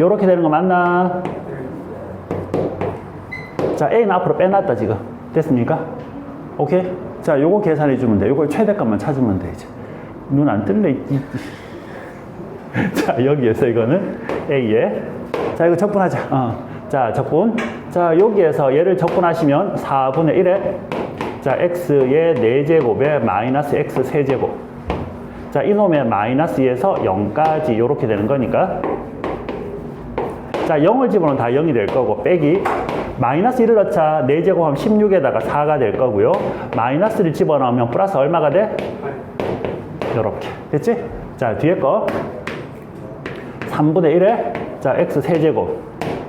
요렇게 되는 거 맞나? 자, A는 앞으로 빼놨다, 지금. 됐습니까? 오케이? 자, 요거 계산해 주면 돼. 요걸 최대값만 찾으면 돼, 이제. 눈 안 뜰래? 자, 여기에서 이거는 A에. 자, 이거 적분하자. 자, 적분. 자, 여기에서 얘를 적분하시면 4분의 1에 자, x의 4제곱에 마이너스 x 세제곱. 자, 이놈의 마이너스 2에서 0까지 이렇게 되는 거니까. 자, 0을 집어넣으면 다 0이 될 거고, 빼기. 마이너스 1을 넣자 4제곱하면 16에다가 4가 될 거고요. 마이너스를 집어넣으면 플러스 얼마가 돼? 요렇게. 됐지? 자, 뒤에 거. 3분의 1에 자, x 세제곱.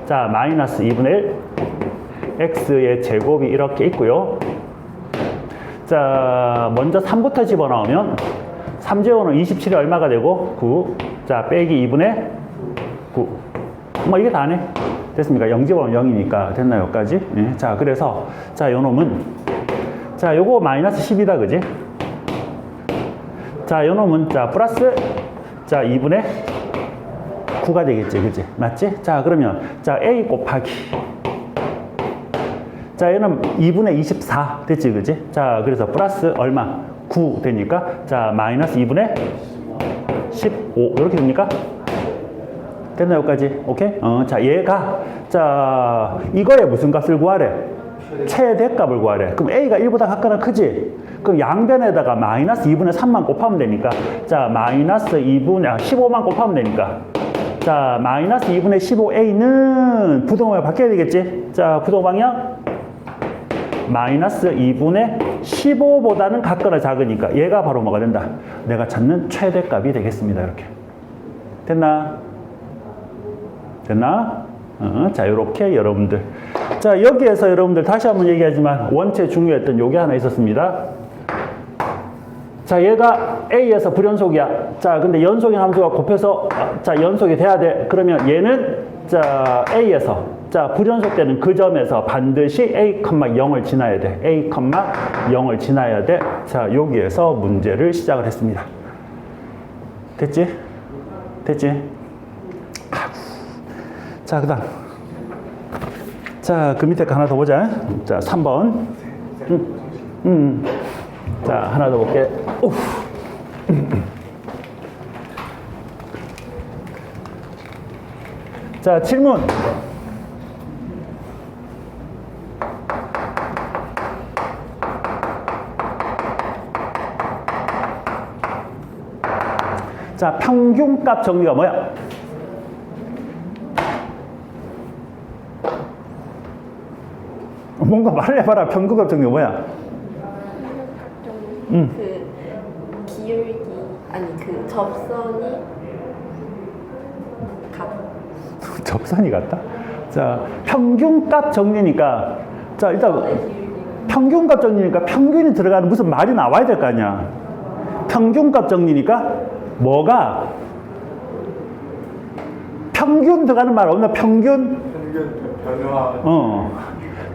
자, 마이너스 2분의 1. x의 제곱이 이렇게 있고요. 자, 먼저 3부터 집어넣으면 3제곱은 27이 얼마가 되고 9. 자, 빼기 2분의 9. 뭐 이게 다네. 됐습니까? 0 집어넣으면 0이니까 됐나요? 여기까지? 네. 자, 그래서 자, 요 놈은 자, 요거 마이너스 10이다. 그지? 자, 요 놈은 자, 플러스 자, 2분의 9가 되겠지. 그지? 맞지? 자, 그러면 자, A 곱하기 자, 얘는 2분의 24 됐지, 그지? 자, 그래서 플러스 얼마? 9 되니까 자, 마이너스 2분의 15 이렇게 됩니까? 됐나요, 여기까지? 오케이? 자, 얘가 자, 이거에 무슨 값을 구하래? 최대값을 구하래. 그럼 A가 1보다 작거나 크지? 그럼 양변에다가 마이너스 2분의 3만 곱하면 되니까 자, 마이너스 15만 곱하면 되니까 자, 마이너스 2분의 15A는 부동방향 바뀌어야 되겠지? 자, 부동방향 마이너스 2분의 15보다는 같거나 작으니까 얘가 바로 뭐가 된다? 내가 찾는 최대값이 되겠습니다. 이렇게. 됐나? 됐나? 자, 이렇게 여러분들. 자, 여기에서 여러분들 다시 한번 얘기하지만 원체 중요했던 요게 하나 있었습니다. 자, 얘가 A에서 불연속이야. 자, 근데 연속인 함수가 곱해서 자, 연속이 돼야 돼. 그러면 얘는 자, A에서 자, 불연속되는 그 점에서 반드시 A, 0을 지나야 돼. A, 0을 지나야 돼. 자, 여기에서 문제를 시작을 했습니다. 됐지? 됐지? 자, 그 다음. 자, 그 밑에 거 하나 더 보자. 자, 3번. 자, 하나 더 볼게. 자, 질문. 자, 평균값 정리가 뭐야? 뭔가 말을 해봐라. 평균값 정리가 뭐야? 그 기울기 아니 그 접선이 접선이 같다? 자, 평균값 정리니까 자, 일단 평균값 정리니까 평균이 들어가는 무슨 말이 나와야 될 거 아니야. 평균값 정리니까 뭐가 평균 들어가는 말 없나? 평균 변화.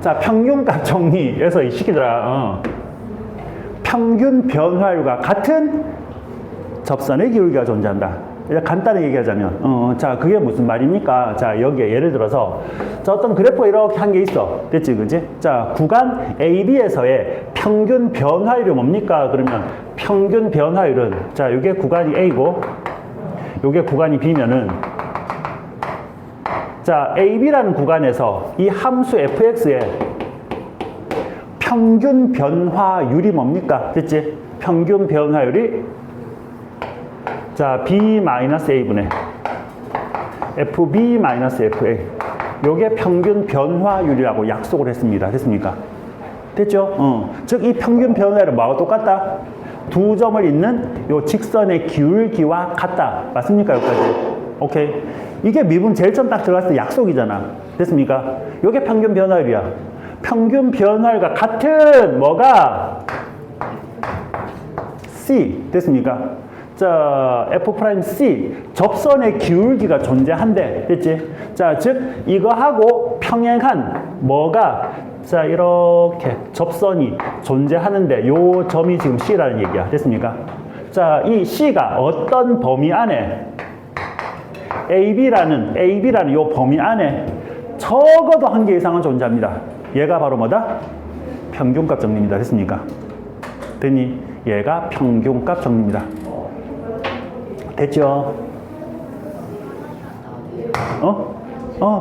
자, 평균값 정리에서 시키더라. 평균 변화율과 같은 접선의 기울기가 존재한다. 간단히 얘기하자면, 자, 그게 무슨 말입니까? 자, 여기에 예를 들어서, 자, 어떤 그래프가 이렇게 한 게 있어. 됐지, 그지? 자, 구간 AB에서의 평균 변화율이 뭡니까? 그러면 평균 변화율은, 자, 이게 구간이 A고, 이게 구간이 B면은, 자, AB라는 구간에서 이 함수 fx의 평균 변화율이 뭡니까? 됐지? 평균 변화율이 자, B-A분의 FB-FA 요게 평균 변화율이라고 약속을 했습니다. 됐습니까? 됐죠? 즉, 이 평균 변화율은 뭐하고 똑같다? 두 점을 잇는 요 직선의 기울기와 같다. 맞습니까? 여기까지. 오케이. 이게 미분 제일 처음 딱 들어갔을 때 약속이잖아. 됐습니까? 요게 평균 변화율이야. 평균 변화율과 같은 뭐가? C. 됐습니까? 자, F'C. 접선의 기울기가 존재한대. 됐지? 자, 즉, 이거하고 평행한 뭐가? 자, 이렇게 접선이 존재하는데 요 점이 지금 C라는 얘기야. 됐습니까? 자, 이 C가 어떤 범위 안에 AB라는 요 범위 안에 적어도 한 개 이상은 존재합니다. 얘가 바로 뭐다? 평균값 정리입니다. 됐습니까? 됐니? 얘가 평균값 정리입니다. 됐죠?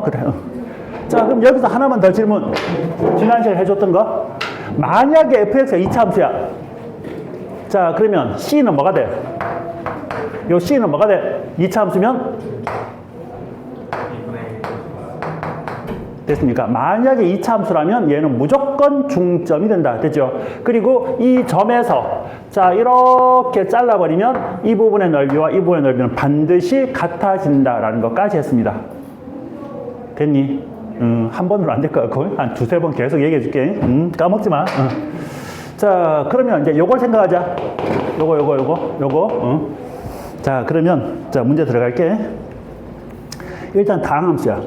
그래. 자, 그럼 여기서 하나만 더 질문. 지난 시간에 해줬던 거. 만약에 fx가 2차 함수야. 자, 그러면 c는 뭐가 돼? 요 c는 뭐가 돼? 2차 함수면? 됐습니까? 만약에 2차 함수라면 얘는 무조건 중점이 된다. 됐죠? 그리고 이 점에서 자, 이렇게 잘라버리면 이 부분의 넓이와 이 부분의 넓이는 반드시 같아진다라는 것까지 했습니다. 됐니? 한 번으로 안 될 것 같고 한 두세 번 계속 얘기해 줄게. 까먹지 마. 자, 그러면 이제 요걸 생각하자. 요거. 자, 그러면 자, 문제 들어갈게. 일단 다항함수야.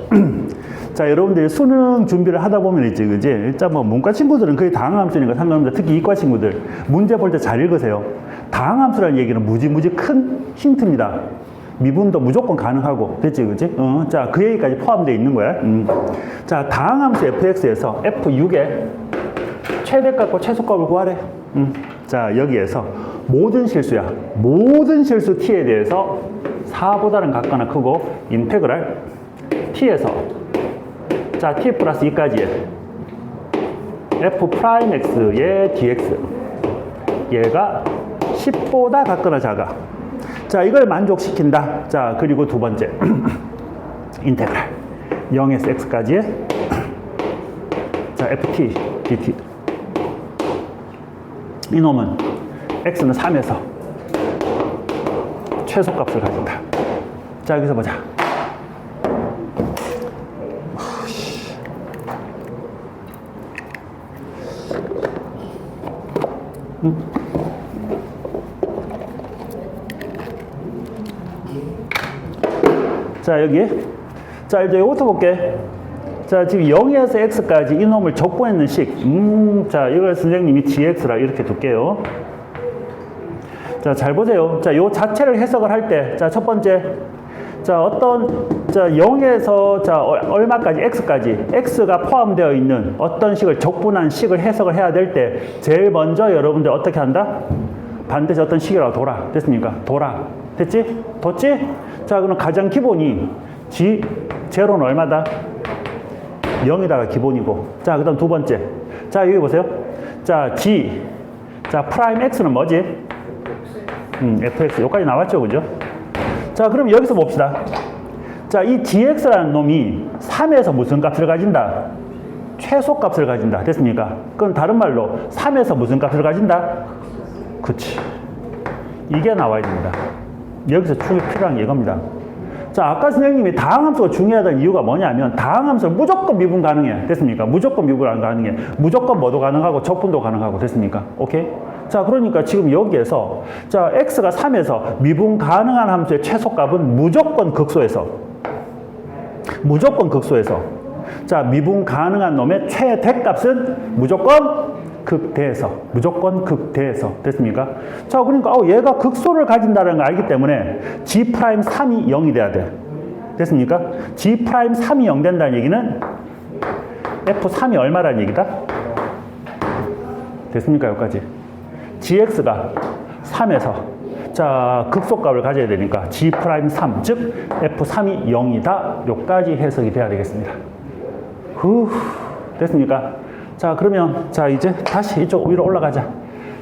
자, 여러분들이 수능 준비를 하다 보면 있지, 그지? 일단 뭐 문과 친구들은 거의 다항함수니까 상관없는데 특히 이과 친구들 문제 볼 때 잘 읽으세요. 다항함수라는 얘기는 무지무지 큰 힌트입니다. 미분도 무조건 가능하고, 됐지, 그지? 자, 그 얘기까지 포함되어 있는 거야. 자, 다항함수 fx에서 f6의 최대값과 최소값을 구하래. 자, 여기에서 모든 실수야. 모든 실수 t에 대해서 4보다는 같거나 크고 인테그랄 t에서 자, t 플러스 2까지의 f 프라임 x의 dx 얘가 10보다 같거나 작아. 자, 이걸 만족시킨다. 자, 그리고 두 번째 인테그랄 0에서 x까지의 자, ft dt 이놈은 x는 3에서 최소값을 가진다. 자, 여기서 보자. 자, 여기. 자, 이제 이것도 볼게. 자, 지금 0에서 x까지 이놈을 적분했는 식. 자, 이걸 선생님이 gx라 이렇게 둘게요. 자, 잘 보세요. 자, 요 자체를 해석을 할 때, 자, 첫 번째. 자, 자, 0에서 자, 얼마까지, x까지, x가 포함되어 있는 어떤 식을 적분한 식을 해석을 해야 될 때, 제일 먼저 여러분들 어떻게 한다? 반드시 어떤 식이라고 돌아. 됐습니까? 돌아. 됐지? 뒀지? 자, 그럼 가장 기본이 제로는 얼마다? 0이다가 기본이고. 자, 그 다음 두 번째. 자, 여기 보세요. 자, 자, 프라임 x는 뭐지? fx. 여기까지 나왔죠, 그죠? 자, 그럼 여기서 봅시다. 자, 이 gx라는 놈이 3에서 무슨 값을 가진다? 최소값을 가진다. 됐습니까? 그럼 다른 말로 3에서 무슨 값을 가진다? 그치. 이게 나와야 됩니다. 여기서 충이 필요한 게 이겁니다. 자, 아까 선생님이 다항함수가 중요하다는 이유가 뭐냐면 다항함수는 무조건 미분 가능해. 됐습니까? 무조건 미분 안 가능해. 무조건 뭐도 가능하고 적분도 가능하고. 됐습니까? 오케이? 자, 그러니까 지금 여기에서 자, x가 3에서 미분 가능한 함수의 최소값은 무조건 극소에서 자, 미분 가능한 놈의 최대값은 무조건 극대에서 됐습니까? 자, 그러니까 얘가 극소를 가진다는 걸 알기 때문에 g'3이 0이 돼야 돼. 됐습니까? g'3이 0 된다는 얘기는 f3이 얼마라는 얘기다? 됐습니까? 여기까지. gx가 3에서 자, 극소값을 가져야 되니까 g'3, 즉 f3이 0이다. 요까지 해석이 돼야 되겠습니다. 됐습니까? 자, 그러면 자, 이제 다시 이쪽 위로 올라가자.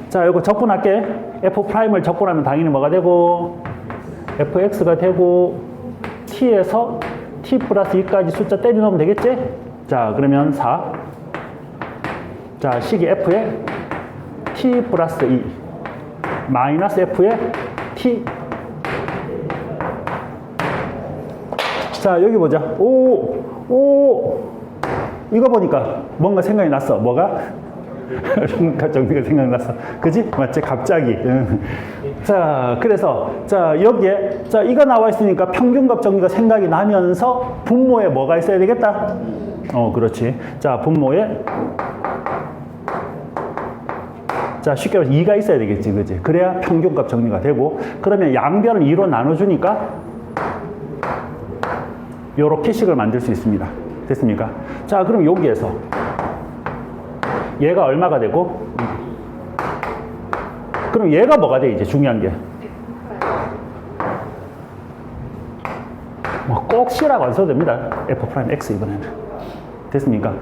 자, 요거 적분할게. f'을 적분하면 당연히 뭐가 되고 fx가 되고 t에서 t 플러스 2까지 숫자 때려 넣으면 되겠지? 자, 그러면 4. 자, 식이 f에 t 플러스 2 마이너스 f에 t. 자, 여기 보자. 이거 보니까 뭔가 생각이 났어. 뭐가? 정리가 생각났어. 그지? 맞지? 갑자기. 자, 그래서 자, 여기에 자, 이거 나와 있으니까 평균값 정리가 생각이 나면서 분모에 뭐가 있어야 되겠다? 그렇지. 자, 분모에 자, 쉽게 말해서 2가 있어야 되겠지. 그지? 그래야 평균값 정리가 되고, 그러면 양변을 2로 나눠주니까 요렇게 식을 만들 수 있습니다. 됐습니까? 자, 그럼 여기에서 얘가 얼마가 되고? 그럼 얘가 뭐가 돼, 이제 중요한 게? 뭐 꼭 C라고 안 써도 됩니다. F'X 이번에는. 됐습니까?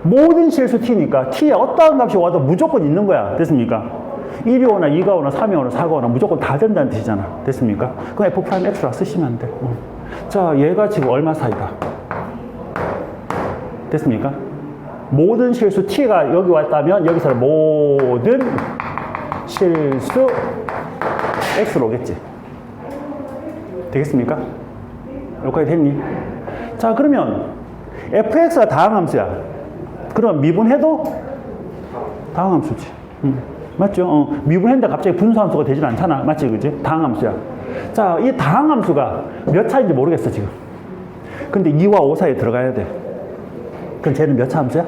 모든 실수 T니까 T에 어떠한 값이 와도 무조건 있는 거야. 됐습니까? 1이 오나 2가 오나 3이 오나 4가 오나 무조건 다 된다는 뜻이잖아. 됐습니까? 그럼 F'X라고 쓰시면 안 돼. 자, 얘가 지금 얼마 사이다? 됐습니까? 모든 실수 T가 여기 왔다면 여기서 모든 실수 X로 오겠지. 되겠습니까? 여기까지 됐니? 자, 그러면 fx가 다항함수야. 그럼 미분해도 다항함수지. 맞죠? 미분했는데 갑자기 분수함수가 되진 않잖아. 맞지? 그지? 다항함수야. 자, 이 다항함수가 몇 차인지 모르겠어, 지금. 근데 2와 5 사이에 들어가야 돼. 그럼 쟤는 몇 차 함수야?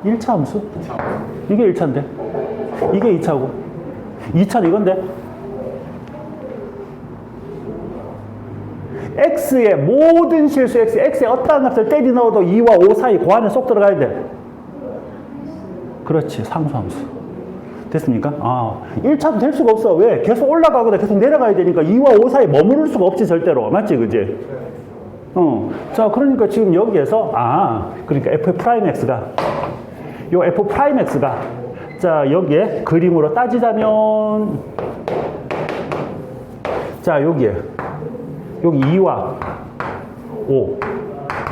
1차 함수? 이게 1차인데. 이게 2차고. 2차는 이건데. x의 모든 실수 x의 어떠한 값을 때리 넣어도 2와 5 사이 그 안에 쏙 들어가야 돼. 그렇지, 상수함수. 됐습니까? 1차도 될 수가 없어. 왜? 계속 올라가거나 계속 내려가야 되니까 2와 5 사이 머무를 수가 없지, 절대로. 맞지, 그지? 자, 그러니까 지금 여기에서, 그러니까 f'x가, 요 f'x가, 자, 여기에 그림으로 따지자면, 자, 여기 2와 5.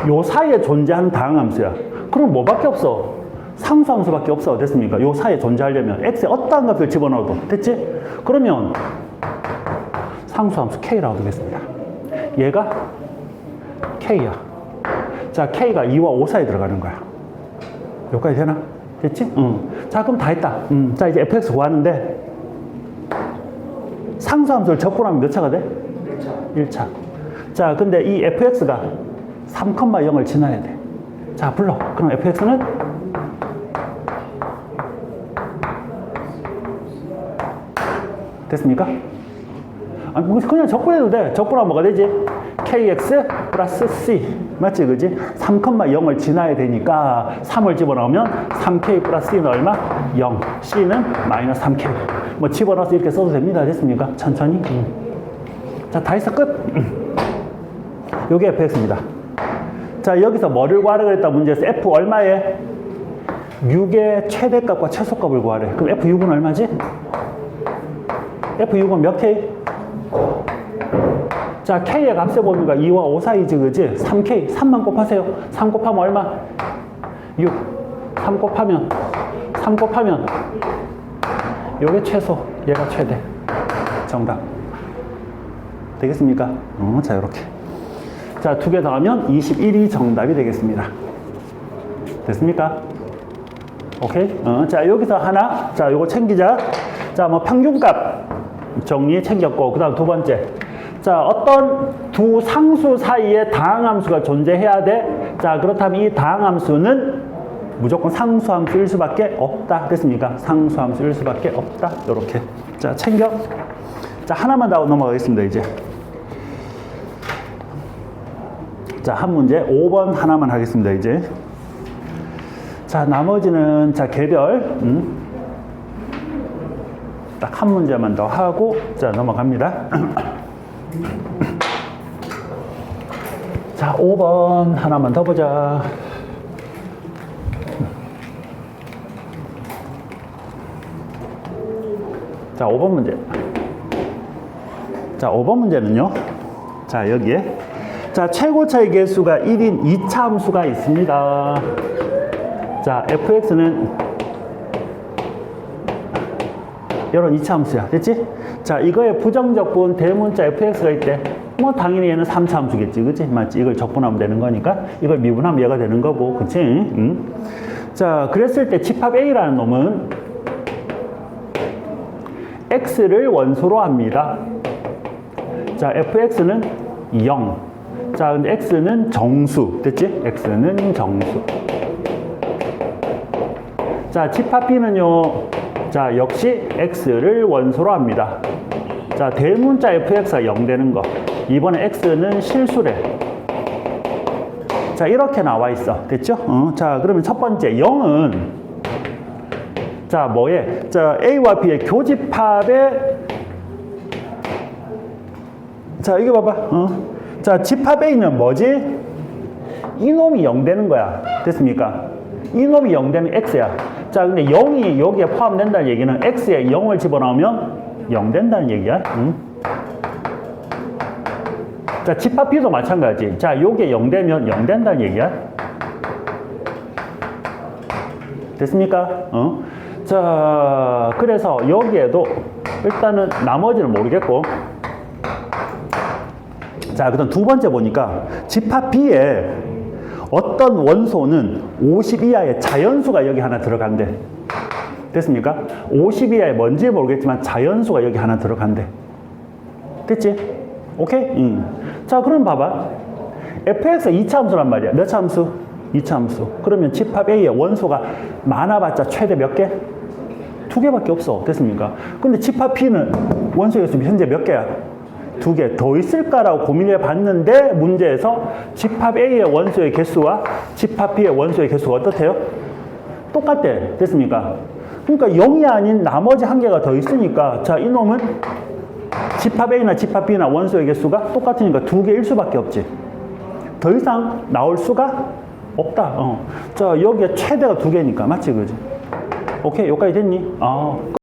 요 사이에 존재하는 다항함수야. 그럼 뭐밖에 없어? 상수함수밖에 없어. 됐습니까? 요 사이에 존재하려면 x에 어떠한 값을 집어넣어도. 됐지? 그러면 상수함수 k라고 되겠습니다. 얘가 k야. 자, k가 2와 5 사이에 들어가는 거야. 여기까지 되나? 됐지? 자, 그럼 다 했다. 자, 이제 fx 구하는데 상수함수를 적분하면 몇 차가 돼? 1차. 자, 근데 이 fx가 3,0을 지나야 돼. 자, 불러. 그럼 fx는 됐습니까? 그냥 적분해도 돼. 적분하면 뭐가 되지? kx 플러스 c. 맞지, 그지? 3,0을 지나야 되니까 3을 집어넣으면 3k 플러스 c는 얼마? 0. c는 마이너스 3k. 뭐 집어넣어서 이렇게 써도 됩니다. 됐습니까? 천천히. 자, 다 했어. 끝. 요게 fx입니다. 자, 여기서 뭐를 구하라 그랬다 문제에서 f 얼마에? 6의 최대값과 최소값을 구하래. 그럼 f6은 얼마지? f6은 몇 k? 자, k의 값에 보니까 2와 5 사이지, 그지? 3k. 3만 곱하세요. 3 곱하면 얼마? 6. 3 곱하면 요게 최소, 얘가 최대. 정답. 되겠습니까? 자, 요렇게. 자, 2개 더하면 21이 정답이 되겠습니다. 됐습니까? 오케이? 자, 여기서 하나. 자, 요거 챙기자. 자, 뭐 평균값 정리 챙겼고, 그 다음 두 번째. 자, 어떤 두 상수 사이에 다항함수가 존재해야 돼. 자, 그렇다면 이 다항함수는 무조건 상수함수일 수밖에 없다. 됐습니까? 상수함수일 수밖에 없다. 요렇게. 자, 챙겨. 자, 하나만 더 넘어가겠습니다, 이제. 자, 한 문제. 5번 하나만 하겠습니다, 이제. 자, 나머지는, 자, 개별. 딱 한 문제만 더 하고, 자, 넘어갑니다. 자, 5번 하나만 더 보자. 자, 5번 문제. 자, 5번 문제는요. 자, 여기에. 자, 최고차의 개수가 1인 2차 함수가 있습니다. 자, fx는 이런 2차 함수야. 됐지? 자, 이거의 부정적 부분 대문자 fx가 있대. 뭐 당연히 얘는 3차 함수겠지. 그치? 맞지? 이걸 적분하면 되는 거니까 이걸 미분하면 얘가 되는 거고. 그치? 자, 그랬을 때 집합 a라는 놈은 x를 원소로 합니다. 자, fx는 0. 자, 근데 x는 정수. 됐지? x는 정수. 자, 집합 b는요. 자, 역시 x를 원소로 합니다. 자, 대문자 fx가 0 되는 거. 이번에 x는 실수래. 자, 이렇게 나와 있어. 됐죠? 자, 그러면 첫 번째 0은 자, 뭐에? 자, A와 B의 교집합의 자, 이거 봐봐. 자, 집합 A는 뭐지? 이놈이 0 되는 거야. 됐습니까? 이놈이 0 되면 X야. 자, 근데 0이 여기에 포함된다는 얘기는 X에 0을 집어넣으면 0 된다는 얘기야. 자, 집합 B도 마찬가지. 자, 요게 0 되면 0 된다는 얘기야. 됐습니까? 자, 그래서 여기에도 일단은 나머지는 모르겠고. 자, 그다음 두 번째 보니까 집합 B에 어떤 원소는 50 이하의 자연수가 여기 하나 들어간대. 됐습니까? 50 이하의 뭔지 모르겠지만 자연수가 여기 하나 들어간대. 됐지? 오케이? 자, 그럼 봐봐. fx가 2차 함수란 말이야. 몇 차 함수? 2차 함수. 그러면 집합 A의 원소가 많아봤자 최대 몇 개? 2개밖에 없어. 됐습니까? 근데 집합 B는 원소의 수 현재 몇 개야? 2개 더 있을까라고 고민해 봤는데 문제에서 집합 A의 원소의 개수와 집합 B의 원소의 개수가 어떻대요? 똑같대. 됐습니까? 그러니까 0이 아닌 나머지 한 개가 더 있으니까 자, 이놈은 집합 A나 집합 B나 원소의 개수가 똑같으니까 2개일 수밖에 없지. 더 이상 나올 수가 없다. 자, 여기에 최대가 2개니까 맞지? 그지? 오케이, 여기까지 됐니?